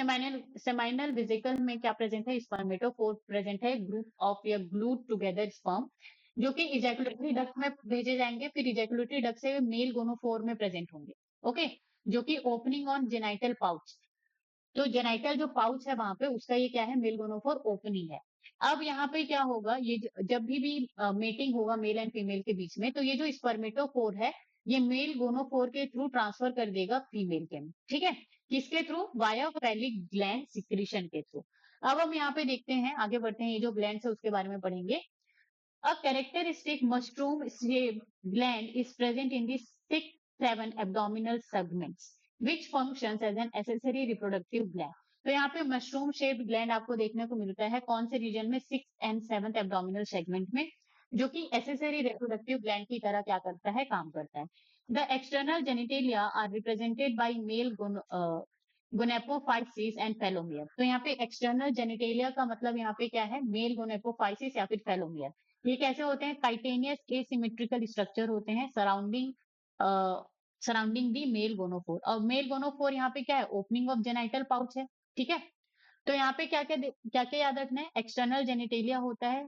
सेमाइनल वेजिकल में क्या प्रेजेंट है, स्पर्मेटोफोर प्रेजेंट है, ग्रुप ऑफ या ग्लूड टुगेदर स्पर्म, जो कि इजैकुलेटरी डक्ट में भेजे जाएंगे, फिर इजैकुलेटरी डक्ट से मेल गोनोफोर में प्रेजेंट होंगे। ओके, जो कि ओपनिंग ऑन जेनाइटल पाउच, तो जेनाइटल जो पाउच है वहां पे उसका ये क्या है, मेल गोनोफोर ओपनिंग है। अब यहाँ पे क्या होगा, ये जब भी मेटिंग होगा मेल एंड फीमेल के बीच में, तो ये जो स्पर्मेटोफोर है ये मेल गोनोफोर के थ्रू ट्रांसफर कर देगा फीमेल के में। ठीक है, किसके through, via phallic gland secretion के थ्रू। अब हम यहाँ पे देखते हैं, आगे बढ़ते हैं, ये जो ग्लैंड है उसके बारे में पढ़ेंगे। A characteristic mushroom-shaped gland is present in the 6-7 abdominal segments, which functions as an accessory reproductive gland। तो यहाँ पे मशरूम शेप्ड ग्लैंड आपको देखने को मिलता है कौन से रीजन में, 6th and 7th abdominal segment में, जो कि एसेसरी रिप्रोडक्टिव ग्लैंड की तरह क्या करता है, काम करता है। The external genitalia are represented by male gonapophysis and phallomere. तो यहाँ पे एक्सटर्नल जेनिटेलिया का मतलब यहाँ पे क्या है, मेल गोनेपोफाइसिस या फिर फेलोमियर। ये कैसे होते हैं, काइटेनियस एसिमेट्रिकल स्ट्रक्चर होते हैं सराउंडिंग दी मेल गोनोफोर। और मेल गोनोफोर यहाँ पे क्या है, ओपनिंग ऑफ जेनाइटल पाउच है। ठीक है, तो यहाँ पे क्या क्या याद रखना है, एक्सटर्नल जेनिटेलिया होता है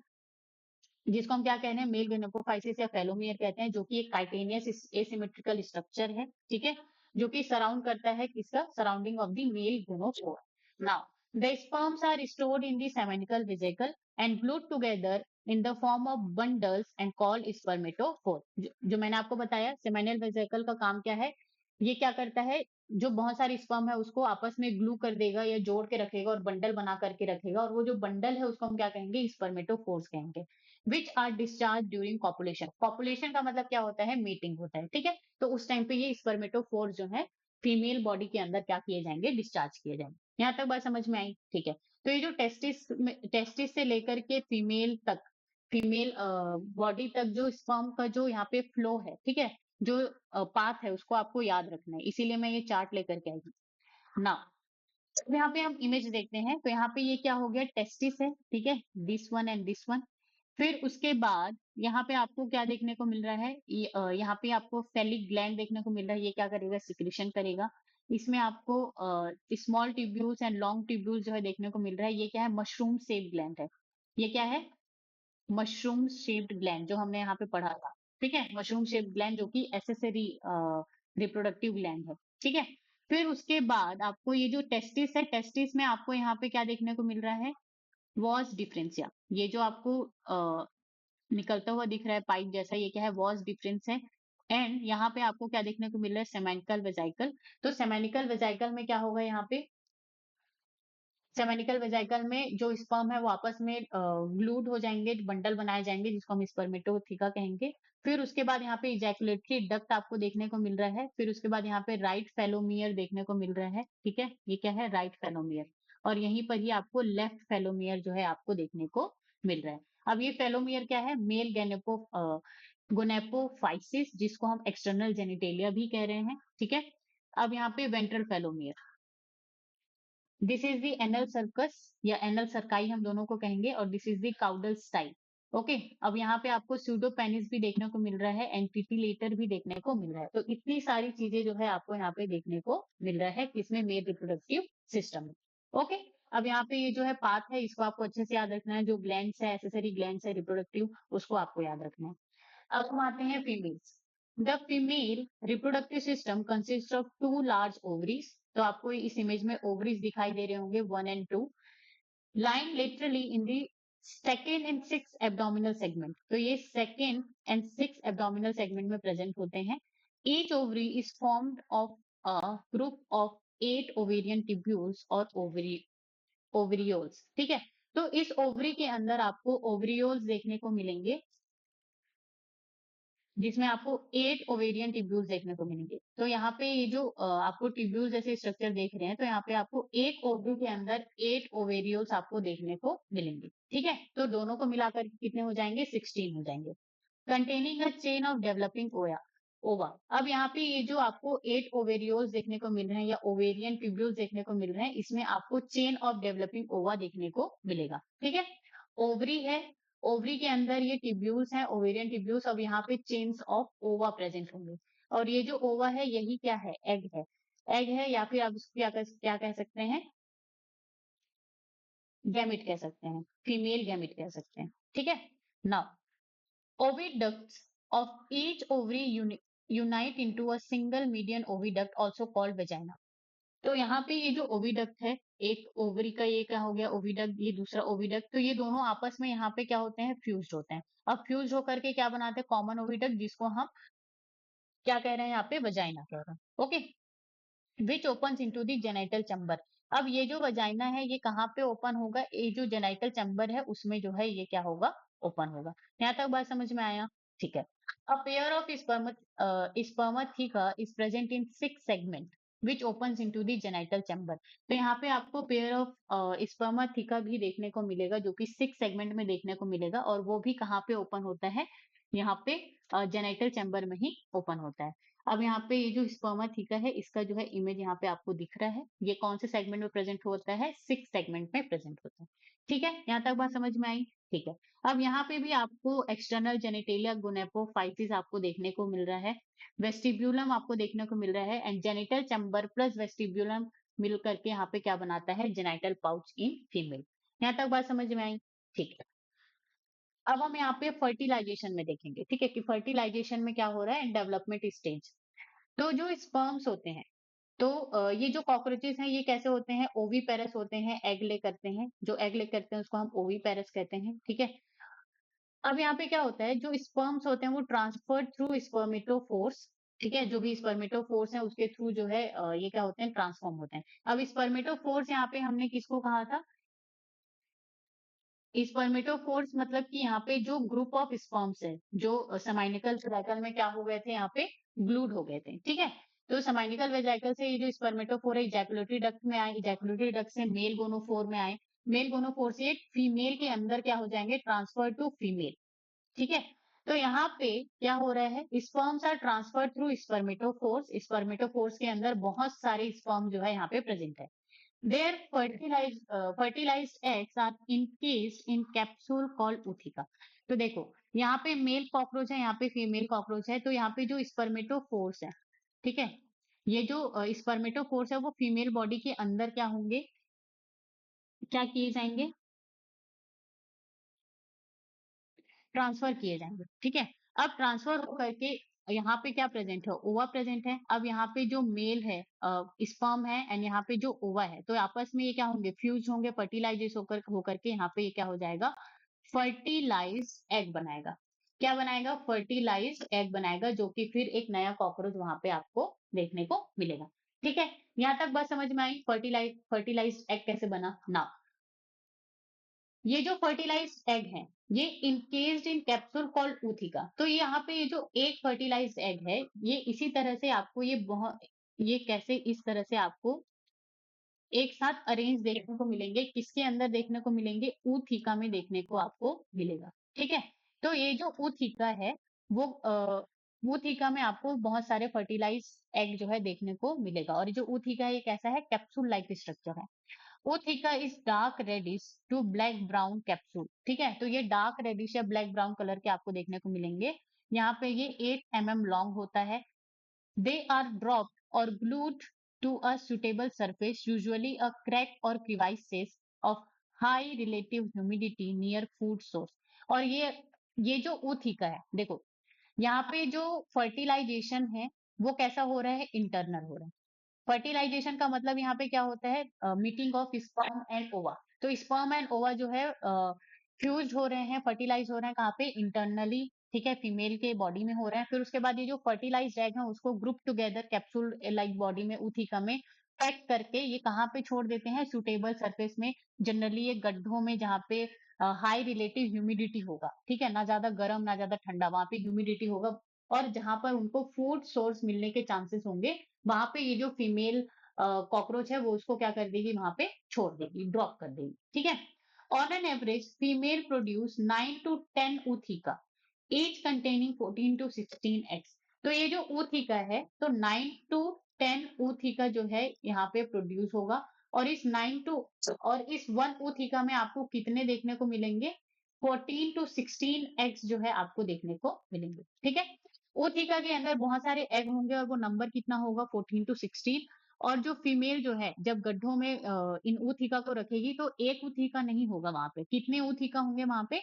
जिसको हम क्या कह रहे हैं, मेल गोनोपोफाइसिस या फेलोमियर कहते हैं, जो कि एक काइटेनियस एसिमेट्रिकल स्ट्रक्चर है। ठीक है, जो कि सराउंड करता है किसका, surrounding of the male gonophore. Now the sperms are stored in the seminal vesicle and glued together in the form of bundles and called spermatophore. जो मैंने आपको बताया, सेमेनिकल वेसिकल का काम क्या है, ये क्या करता है, जो बहुत सारे स्पर्म है उसको आपस में ग्लू कर देगा या जोड़ के रखेगा और बंडल बना करके रखेगा, और वो जो बंडल है उसको हम क्या कहेंगे, स्पर्मेटोफोर्स कहेंगे। Which are discharge during copulation. Copulation का मतलब क्या होता है, मीटिंग होता है। ठीक है, तो उस टाइम पे ये स्पर्मेटोफोर जो है फीमेल बॉडी के अंदर क्या किए जाएंगे, डिस्चार्ज किए जाएंगे। यहाँ तक बात समझ में आई? ठीक है, तो ये जो टेस्टिस से लेकर के फीमेल तक, फीमेल बॉडी तक जो स्पर्म का जो यहाँ पे फ्लो है, ठीक है, जो पाथ है उसको आपको याद रखना है, इसीलिए मैं ये चार्ट लेकर के आई हूँ ना। यहाँ पे हम इमेज देखते हैं, तो यहाँ पे ये क्या हो गया, टेस्टिस है। ठीक है, this one and this one. फिर उसके बाद यहाँ पे आपको क्या देखने को मिल रहा है, यहाँ पे आपको फेलिक ग्लैंड देखने को मिल रहा है, ये क्या करेगा, सिक्रीशन करेगा। इसमें आपको small tubules and long tubules जो है देखने को मिल रहा है। ये क्या है? मशरूम शेप्ड ग्लैंड है। ये क्या है? मशरूम शेप्ड ग्लैंड, जो हमने यहाँ पे पढ़ा था। ठीक है, मशरूम शेप्ड ग्लैंड जो कि एसेसरी रिप्रोडक्टिव ग्लैंड है। ठीक है, फिर उसके बाद आपको ये जो टेस्टिस है, टेस्टिस में आपको यहाँ पे क्या देखने को मिल रहा है? Vas deferentia. ये जो आपको निकलता हुआ दिख रहा है पाइप जैसा, ये क्या है? वॉस डिफरेंस है। एंड यहाँ पे आपको क्या देखने को मिल रहा है? सेमेनिकल वेजाइकल। तो सेमेनिकल वेजाइकल में क्या होगा यहाँ पे? सेमेनिकल वेजाइकल में जो स्पर्म है वो आपस में ग्लूड हो जाएंगे, बंडल बनाए जाएंगे, जिसको हम स्पर्मेटोथिका कहेंगे। फिर उसके बाद यहाँ पे इजैकुलेटरी डक्ट आपको देखने को मिल रहा है। फिर उसके बाद यहाँ पे राइट फेलोमियर देखने को मिल रहा है। ठीक है, ये क्या है? राइट फेलोमियर। और यहीं पर ही आपको लेफ्ट फेलोमियर जो है आपको देखने को मिल रहा है। अब ये फेलोमियर क्या है? मेल गोनेपोफाइसिस, जिसको हम एक्सटर्नल जेनिटेलिया भी कह रहे हैं। ठीक है, अब यहाँ पे ventral phallomere, this is the anal cercus या एनल सर्काई हम दोनों को कहेंगे, और this is the caudal style. Okay, अब यहाँ पे आपको स्यूडोपेनिस भी देखने को मिल रहा है, एंटिटिलेटर भी देखने को मिल रहा है। तो इतनी सारी चीजें जो है आपको यहाँ पे देखने को मिल रहा है किसमें? मेल रिप्रोडक्टिव सिस्टम में। ओके, अब यहाँ पे ये जो है पाथ है, इसको आपको अच्छे से याद रखना है। जो ग्लैंड्स है, एसेसरी ग्लैंड्स है रिप्रोडक्टिव, उसको आपको याद रखना है। अब हम आते हैं females. The female reproductive system consist of two large ovaries. तो आपको इस इमेज में ओवरीज दिखाई दे रहे होंगे 1 and 2, line literally in the second and six abdominal segment. तो ये second and six abdominal segment में प्रेजेंट होते हैं। Each ovary is formed of a group of 8 ovarian tubules और ओवरियोल्स। ठीक है, तो इस ओवरी के अंदर आपको ओवरियोल्स देखने को मिलेंगे, जिसमें आपको 8 ओवेरियन ट्यूब्यूल्स देखने को मिलेंगे। तो यहाँ पे ये जो आपको ट्यूब्यूल जैसे स्ट्रक्चर देख रहे हैं, तो यहाँ पे आपको एक ओवरी के अंदर 8 ओवेरियोल्स आपको देखने को मिलेंगे। ठीक है, तो दोनों को मिलाकर कितने हो जाएंगे? 16 हो जाएंगे। Containing a chain of developing ओवा। अब यहाँ पे ये जो आपको 8 ओवेरियोल्स देखने को मिल रहे हैं या ओवेरियन ट्यूब्यूल्स देखने को मिल रहे हैं, इसमें आपको चेन ऑफ डेवलपिंग ओवा देखने को मिलेगा। ठीक है, ओवरी है, ओवरी के अंदर ये ट्यूब्यूल्स हैं, ओवेरियन ट्यूब्यूल्स। अब यहाँ पे चेन्स ऑफ ओवा प्रेजेंट होंगे। और ये जो ओवा है, यही क्या है? एग है। एग है, या फिर आप इसको क्या कह सकते हैं? गैमिट कह सकते हैं, फीमेल गैमिट कह सकते हैं। ठीक है, now oviducts of each ovary unite into a single median oviduct also called vagina। तो यहाँ पे ये जो ओविडक्ट है, एक ओवरी का ये क्या हो गया? ओविडक्ट, ये दूसरा ओविडक्ट। तो ये दोनों आपस में यहाँ पे क्या होते हैं? फ्यूज्ड होते हैं। अब फ्यूज होकर के क्या बनाते हैं? कॉमन ओविडक्ट, जिसको हम क्या कह रहे हैं? यहाँ पे वजाइना कह रहे हैं। Okay, which open into the genital chamber. अब ये जो वजाइना है, ये कहाँ पे ओपन होगा? ये जो जेनाइटल चैम्बर है उसमें जो है ये क्या होगा? ओपन होगा। यहाँ तक बात समझ में आया? ठीक है। अ pair of spermatheca is present in 6 segment which opens into the genital chamber। तो यहाँ पे आपको पेयर ऑफ spermatheca भी देखने को मिलेगा, जो कि 6 सेगमेंट में देखने को मिलेगा, और वो भी कहाँ पे ओपन होता है? यहाँ पे जेनाइटल चैम्बर में ही ओपन होता है। अब यहाँ पे ये जो स्पर्माथिका है, इसका जो है इमेज यहाँ पे आपको दिख रहा है। ये कौन से सेगमेंट में प्रेजेंट होता है? 6 सेगमेंट में प्रेजेंट होता है। ठीक है, यहाँ तक बात समझ में आई? ठीक है, अब यहाँ पे भी आपको एक्सटर्नल जेनिटेलिया गोनेपोफाइसिस आपको देखने को मिल रहा है, वेस्टिब्यूलम आपको देखने को मिल रहा है, एंड जेनिटल चैम्बर प्लस वेस्टिब्यूलम मिल करके यहाँ पे क्या बनाता है? Genital pouch in female. यहाँ तक बात समझ में आई? ठीक है, अब हम यहाँ पे फर्टिलाइजेशन में देखेंगे। ठीक है, कि फर्टिलाइजेशन में क्या हो रहा है? Development stage. तो जो स्पर्म्स होते हैं, तो ये जो कॉकरोचेस हैं, ये कैसे होते हैं? ओवीपेरस होते हैं, एग ले करते हैं। जो एग ले करते हैं उसको हम ओवीपेरस कहते हैं। ठीक है, अब यहाँ पे क्या होता है? जो स्पर्म्स होते हैं वो ट्रांसफर थ्रू स्पर्मेटोफोर्स। ठीक है, जो भी स्पर्मेटोफोर्स है उसके थ्रू जो है ये क्या होते हैं? ट्रांसफॉर्म होते हैं। अब स्पर्मेटोफोर्स यहाँ पे हमने किसको कहा था? स्पर्मेटोफोर्स मतलब कि यहाँ पे जो ग्रुप ऑफ स्पर्म्स है, जो समाइनिकल वेजाइकल में क्या हो गए थे? यहाँ पे ग्लूड हो गए थे। ठीक है, तो समाइनिकल वेजाइकल से ये जो स्पर्मेटोफोर है इजैकुलेटरी डक्ट में आए, इजैकुलेटरी डक्ट से मेल गोनोफोर में आए, मेल गोनोफोर से फीमेल के अंदर क्या हो जाएंगे? Transfer to female. ठीक है, तो यहाँ पे क्या हो रहा है? Sperms are transfer through spermatophores. Spermatophores के अंदर बहुत सारे स्पर्म जो है यहाँ पे प्रेजेंट है। Their fertilized eggs are encased in capsule called ootheca। तो देखो, यहाँ पे मेल कॉकरोच है, यहाँ पे फीमेल कॉकरोच है। तो यहाँ पे जो स्पर्मेटोफोर्स है, ठीक है, ये जो स्पर्मेटोफोर्स है वो फीमेल बॉडी के अंदर क्या होंगे, क्या किए जाएंगे, ट्रांसफर किए जाएंगे। ठीक है, अब ट्रांसफर हो करके यहाँ पे क्या प्रेजेंट है, ओवा प्रेजेंट है। अब यहाँ पे जो मेल है स्पर्म है एंड यहाँ पे जो ओवा है, तो आपस में ये क्या होंगे, फ्यूज होंगे, फर्टिलाइज होकर के यहाँ पे ये क्या हो जाएगा, फर्टिलाइज एग बनाएगा। क्या बनाएगा, फर्टिलाइज एग बनाएगा, जो कि फिर एक नया कॉकरोच वहां पे आपको देखने को मिलेगा। ठीक है, यहाँ तक बात समझ में आई, फर्टिलाइज एग कैसे बना ना। ये जो फर्टिलाइज्ड एग है, ये इनकेस्ड इन कैप्सूल कॉल्ड ऊथिका। तो ये यहाँ पे ये जो एक फर्टिलाइज्ड एग है, ये इसी तरह से आपको ये बहुत, ये कैसे इस तरह से आपको एक साथ अरेंज देखने को मिलेंगे, किसके अंदर देखने को मिलेंगे, ऊथिका में देखने को आपको मिलेगा। ठीक है, तो ये जो ऊथिका है वो ऊथिका में आपको बहुत सारे फर्टिलाइज एग जो है देखने को मिलेगा। और ये जो ऊथिका है ये कैसा है, कैप्सूल लाइक स्ट्रक्चर है। Ootheca is dark reddish to black brown capsule. ठीक है, तो ये डार्क रेडिश या ब्लैक ब्राउन कलर के आपको देखने को मिलेंगे। यहाँ पे ये 8 mm लॉन्ग होता है। दे आर ड्रॉप्ड और glued to a suitable surface, usually a crack or crevices of high relative humidity near food source। और ये जो ओथिका है, देखो यहाँ पे जो फर्टिलाइजेशन है वो कैसा हो रहा है, इंटरनल हो रहा है। फर्टिलाइजेशन का मतलब यहाँ पे क्या होता है, मीटिंग ऑफ स्पर्म एंड ओवा। तो स्पर्म एंड ओवा जो है फ्यूज हो रहे हैं, फर्टिलाइज हो रहे हैं कहाँ पे, इंटरनली। ठीक है, फीमेल के बॉडी में हो रहे हैं। फिर उसके बाद ये जो फर्टिलाइज एग है उसको group together capsule like body में, ऊथिका में पैक करके ये कहाँ पे छोड़ देते हैं, सुटेबल सरफेस में। जनरली ये गड्ढों में जहाँ पे हाई रिलेटिव ह्यूमिडिटी होगा, ठीक है, ना ज्यादा गर्म ना ज्यादा ठंडा, वहां पे ह्यूमिडिटी होगा, और जहां पर उनको फूड सोर्स मिलने के चांसेस होंगे, वहां पे ये जो फीमेल कॉकरोच है वो उसको क्या कर देगी, वहां पे छोड़ देगी, ड्रॉप कर देगी। ठीक है, on an average female produce 9 to 10 ऊथिका, each containing 14 to 16 eggs। तो ये जो ऊथिका है, तो 9 to 10 ऊथिका जो है यहाँ पे प्रोड्यूस होगा। और इस 1 ऊथिका में आपको कितने देखने को मिलेंगे, 14 to 16 eggs जो है आपको देखने को मिलेंगे। ठीक है, ऊथिका के अंदर बहुत सारे एग होंगे और वो नंबर कितना होगा, 14 to 16। और जो फीमेल जो है जब गड्ढों में इन ऊथिका को रखेगी तो एक ऊथिका नहीं होगा, वहां पे कितने ऊथिका होंगे, वहां पे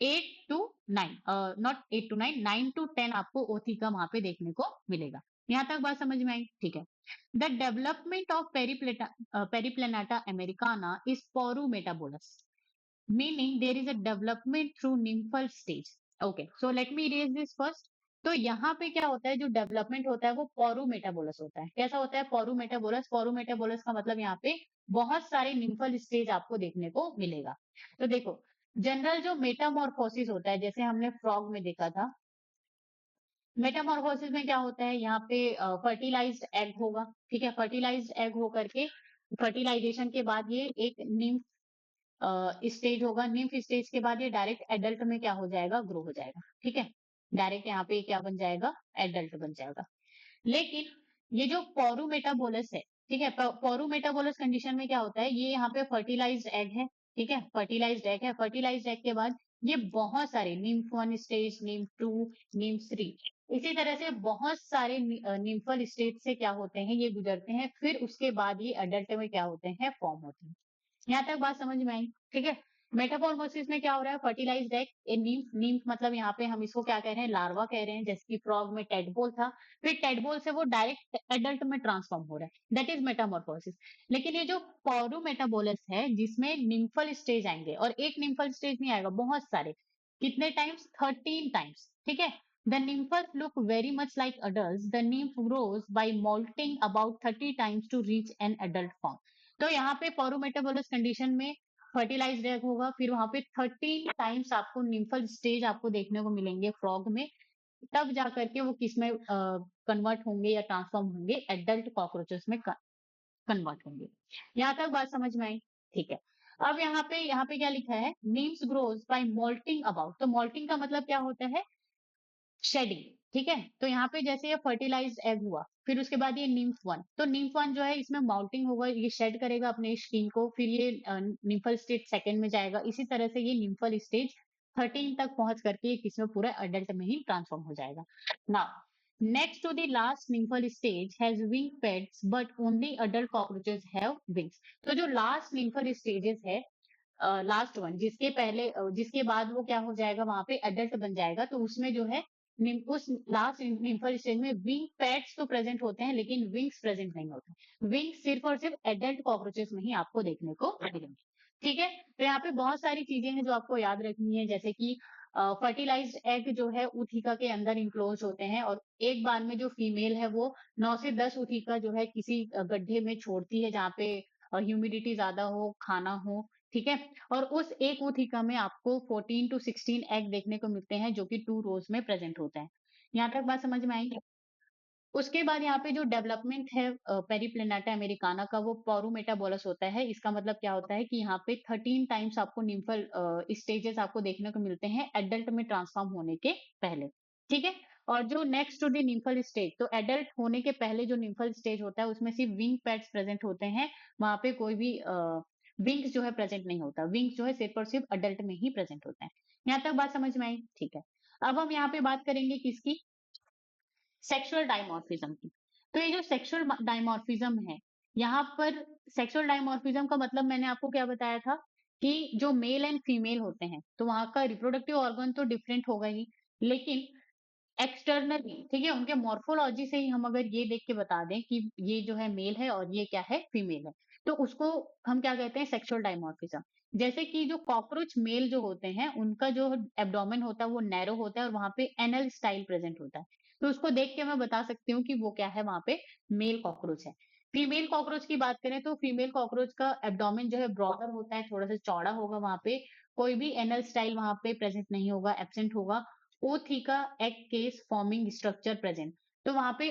8 to 9, नॉट 8 to 9, 9 to 10 आपको ओथिका वहां पे देखने को मिलेगा। यहाँ तक बात समझ में आई। ठीक है, the development of periplaneta americana is paurometabolous, meaning there is a development through nymphal stage। Okay, so let me erase this first। तो यहाँ पे क्या होता है, जो डेवलपमेंट होता है वो पोरूमेटाबोलस होता है। कैसा होता है, पोरूमेटाबोलस। पोरूमेटाबोलस का मतलब यहाँ पे बहुत सारे निम्फल स्टेज आपको देखने को मिलेगा। तो देखो, जनरल जो मेटामॉर्फोसिस होता है, जैसे हमने फ्रॉग में देखा था, मेटामॉर्फोसिस में क्या होता है, यहाँ पे फर्टिलाइज्ड एग होगा। ठीक है, फर्टिलाइज्ड एग होकर के फर्टिलाइजेशन के बाद ये एक स्टेज होगा। निम्फ स्टेज के बाद ये डायरेक्ट एडल्ट में क्या हो जाएगा, ग्रो हो जाएगा। ठीक है, डायरेक्ट यहाँ पे क्या बन जाएगा, एडल्ट बन जाएगा। लेकिन ये जो पोरूमेटाबोलस है, ठीक है, पोरूमेटाबोलस कंडीशन में क्या होता है, ये यहाँ पे फर्टिलाइज्ड एग है। ठीक है, फर्टिलाइज्ड एग है। फर्टिलाइज्ड एग के बाद ये बहुत सारे निम्फ 1 स्टेज, निम्फ 2, निम्फ 3, इसी तरह से बहुत सारे निम्फल स्टेज से क्या होते हैं, ये गुजरते हैं। फिर उसके बाद ये अडल्ट में क्या होते हैं, फॉर्म होते हैं। यहाँ तक बात समझ में आई। ठीक है, मेटामॉर्फोसिस में क्या हो रहा है, फर्टिलाइज्ड एग, ए नीम्फ, नीम्फ मतलब यहाँ पे हम इसको क्या कह रहे हैं, लार्वा कह रहे हैं, जैसे कि फ्रॉग में टेडपोल था। फिर टेडपोल से वो डायरेक्ट एडल्ट में ट्रांसफॉर्म हो रहा है, दैट इज मेटामॉर्फोसिस। लेकिन ये जो पोरूमेटाबोलस है, जिसमें निम्फल स्टेज आएंगे, और एक निम्फल स्टेज नहीं आएगा, बहुत सारे, कितने टाइम्स, 13 टाइम्स। ठीक है, the nymphs look very much like adults। The nymph grows by molting about 30 times to reach an adult form। तो यहाँ पे पोरोमेटाबोलस कंडीशन में फर्टिलाइज्ड एग होगा, फिर वहां पे 13 टाइम्स आपको निम्फल स्टेज आपको देखने को मिलेंगे फ्रॉग में। तब जाकर के वो किस में कन्वर्ट होंगे या ट्रांसफॉर्म होंगे, एडल्ट कॉकरोचेस में कन्वर्ट होंगे। यहाँ तक बात समझ में आई। ठीक है, अब यहाँ पे क्या लिखा है, nymphs grows by moulting about. तो मोल्टिंग का मतलब क्या होता है, शेडिंग। ठीक है, तो यहाँ पे जैसे ये फर्टिलाइज्ड एग हुआ, फिर उसके बाद ये निम्फ 1, तो निम्फ 1 जो है इसमें माउल्टिंग होगा, ये शेड करेगा अपने स्किन को, फिर ये निम्फल स्टेज सेकंड में जाएगा। इसी तरह से ये निम्फल स्टेज 13 तक पहुंच करके ये किसमें, पूरा अडल्ट में ही ट्रांसफॉर्म हो जाएगा ना। Next to the last nymphal stage has wing pads, but only adult cockroaches have wings. तो जो last nymphal stages है, लास्ट वन, जिसके पहले जिसके बाद वो क्या हो जाएगा, वहां पे एडल्ट बन जाएगा, तो उसमें जो है उस लास्ट निम्फल स्टेज में विंग पैड्स तो प्रेजेंट होते हैं लेकिन विंग्स प्रेजेंट नहीं होते। विंग्स सिर्फ और सिर्फ एडल्ट कॉकरोचेस में ही आपको देखने को मिलेंगे। ठीक है, तो यहाँ पे बहुत सारी चीजें हैं जो आपको याद रखनी है, जैसे कि फर्टिलाइज्ड एग जो है ऊथिका के अंदर इंक्लोज होते हैं, और एक बार में जो फीमेल है वो 9 से 10 ऊथिका जो है किसी गड्ढे में छोड़ती है जहाँ पे ह्यूमिडिटी ज्यादा हो, खाना हो। ठीक है, और उस एक ऊथिका में आपको 14 टू 16 एग देखने को मिलते हैं जो कि 2 रोज में प्रेजेंट होते हैं। यहाँ तक बात समझ में आई? उसके बाद यहाँ पे जो डेवलपमेंट है पेरिप्लेनाटा अमेरिकाना का, वो पोरोमेटाबोलस होता है। इसका मतलब क्या होता है कि यहाँ पे 13 टाइम्स आपको निम्फल स्टेजेस आपको देखने को मिलते हैं एडल्ट में ट्रांसफॉर्म होने के पहले। ठीक है, और जो next to the nymphal stage, तो एडल्ट होने के पहले जो निम्फल स्टेज होता है उसमें सिर्फ विंग पैड्स प्रेजेंट होते हैं, वहां पे कोई भी विंग्स जो है प्रेजेंट नहीं होता। विंग्स जो है सिर्फ और सिर्फ अडल्ट में ही प्रेजेंट होते हैं। यहाँ तक बात समझ में आई? ठीक है, अब हम यहाँ पे बात करेंगे किसकी? सेक्सुअल डायमॉर्फिज्म की। तो ये जो सेक्सुअल डायमॉर्फिज्म है, यहाँ पर सेक्सुअल डायमॉर्फिज्म का मतलब मैंने आपको क्या बताया था कि जो मेल एंड फीमेल होते हैं तो वहां का रिप्रोडक्टिव ऑर्गन तो डिफरेंट होगा ही, लेकिन एक्सटर्नली, ठीक है, उनके मॉर्फोलॉजी से ही हम अगर ये देख के बता दें कि ये जो है मेल है और ये क्या है, फीमेल है, तो उसको हम क्या कहते हैं? Sexual dimorphism. जैसे कि जो कॉकरोच मेल जो होते हैं उनका जो एब्डोमेन होता है वो नैरो होता है और वहां पे एनल स्टाइल प्रेजेंट होता है, तो उसको देख के मैं बता सकती हूँ कि वो क्या है, वहां पे मेल कॉकरोच है। फीमेल कॉकरोच की बात करें तो फीमेल कॉकरोच का एब्डोमेन जो है ब्रॉडर होता है, थोड़ा सा चौड़ा होगा, वहां पे कोई भी एनल स्टाइल वहां पे प्रेजेंट नहीं होगा, एब्सेंट होगा। Ootheca egg case forming structure present, तो वहां पे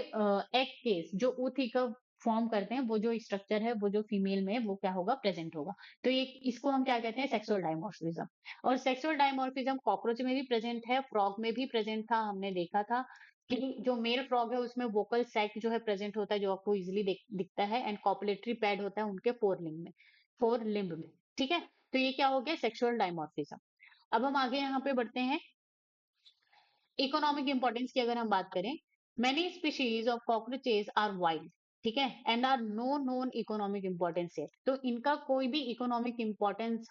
एग केस जो ओथिका फॉर्म करते हैं, वो जो स्ट्रक्चर है वो जो फीमेल में है, वो क्या होगा, प्रेजेंट होगा। तो ये इसको हम क्या कहते हैं? Sexual dimorphism. और सेक्सुअल डायमॉर्फिज्म कॉकरोच में भी प्रेजेंट है, फ्रॉग में भी प्रेजेंट था, हमने देखा था कि जो मेल फ्रॉग है उसमें वोकल सैक जो है प्रेजेंट होता है, जो आपको इजिली दिखता है, एंड कॉपुलेटरी पैड होता है उनके फोर लिम्ब में। ठीक है, तो ये क्या हो गया? Sexual dimorphism. अब हम आगे यहाँ पे बढ़ते हैं। इकोनॉमिक इंपॉर्टेंस की अगर हम बात करें, many species of cockroaches are wild, ठीक है, and are no known economic importance है, तो इनका कोई भी इकोनॉमिक इंपॉर्टेंस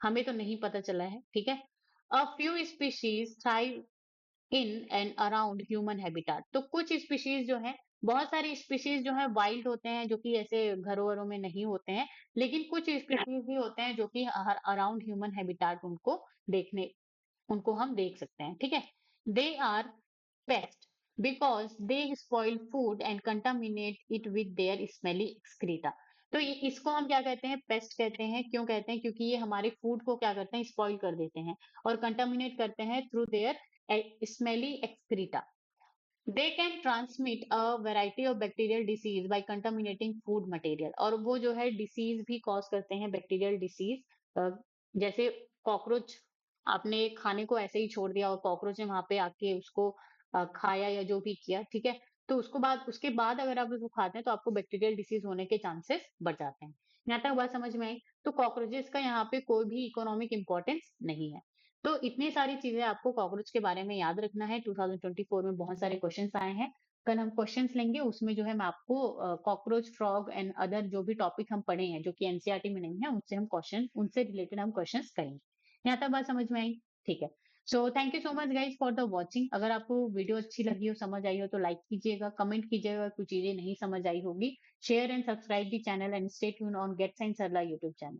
हमें तो नहीं पता चला है। ठीक है, a few species thrive in and around human habitat, तो कुछ स्पीशीज जो है, बहुत सारी स्पीशीज जो है वाइल्ड होते हैं, जो कि ऐसे घरों वरों में नहीं होते हैं, लेकिन कुछ स्पीशीज भी होते हैं जो कि अराउंड ह्यूमन हैबिटाट उनको हम देख सकते हैं। ठीक है, they are pest because they spoil food and contaminate it with their smelly excreta, तो ये इसको हम क्या कहते हैं? पेस्ट कहते हैं। क्यों कहते हैं? क्योंकि ये हमारे फूड को क्या करते हैं? स्पॉइल कर देते हैं और कंटामिनेट करते हैं through their smelly excreta. They can transmit a variety of bacterial disease by contaminating food material, और वो जो है डिसीज भी कॉज करते हैं, बैक्टीरियल डिसीज। जैसे कॉकरोच, आपने खाने को ऐसे ही छोड़ दिया और कॉकरोच ने वहां पे आके उसको खाया या जो भी किया, ठीक है, तो उसके बाद अगर आप उसको खाते हैं तो आपको बैक्टीरियल डिसीज होने के चांसेस बढ़ जाते हैं। यहाँ तक बात समझ में आई? तो कॉकरोचेस का यहाँ पे कोई भी इकोनॉमिक इंपॉर्टेंस नहीं है। तो इतनी सारी चीजें आपको कॉकरोच के बारे में याद रखना है। 2024 में बहुत सारे क्वेश्चंस आए हैं। कल हम क्वेश्चंस लेंगे, उसमें जो है मैं आपको कॉकरोच, फ्रॉग एंड अदर जो भी टॉपिक हम पढ़े हैं जो कि एनसीईआरटी में नहीं है, उनसे रिलेटेड हम क्वेश्चंस करेंगे। यहाँ तक बात समझ में आई? ठीक है, so thank you so much guys for the watching. अगर आपको वीडियो अच्छी लगी हो, समझ आई हो, तो लाइक कीजिएगा, कमेंट कीजिएगा, कुछ चीजें नहीं समझ आई होगी, share and subscribe the channel and stay tune on get science Sarla YouTube channel.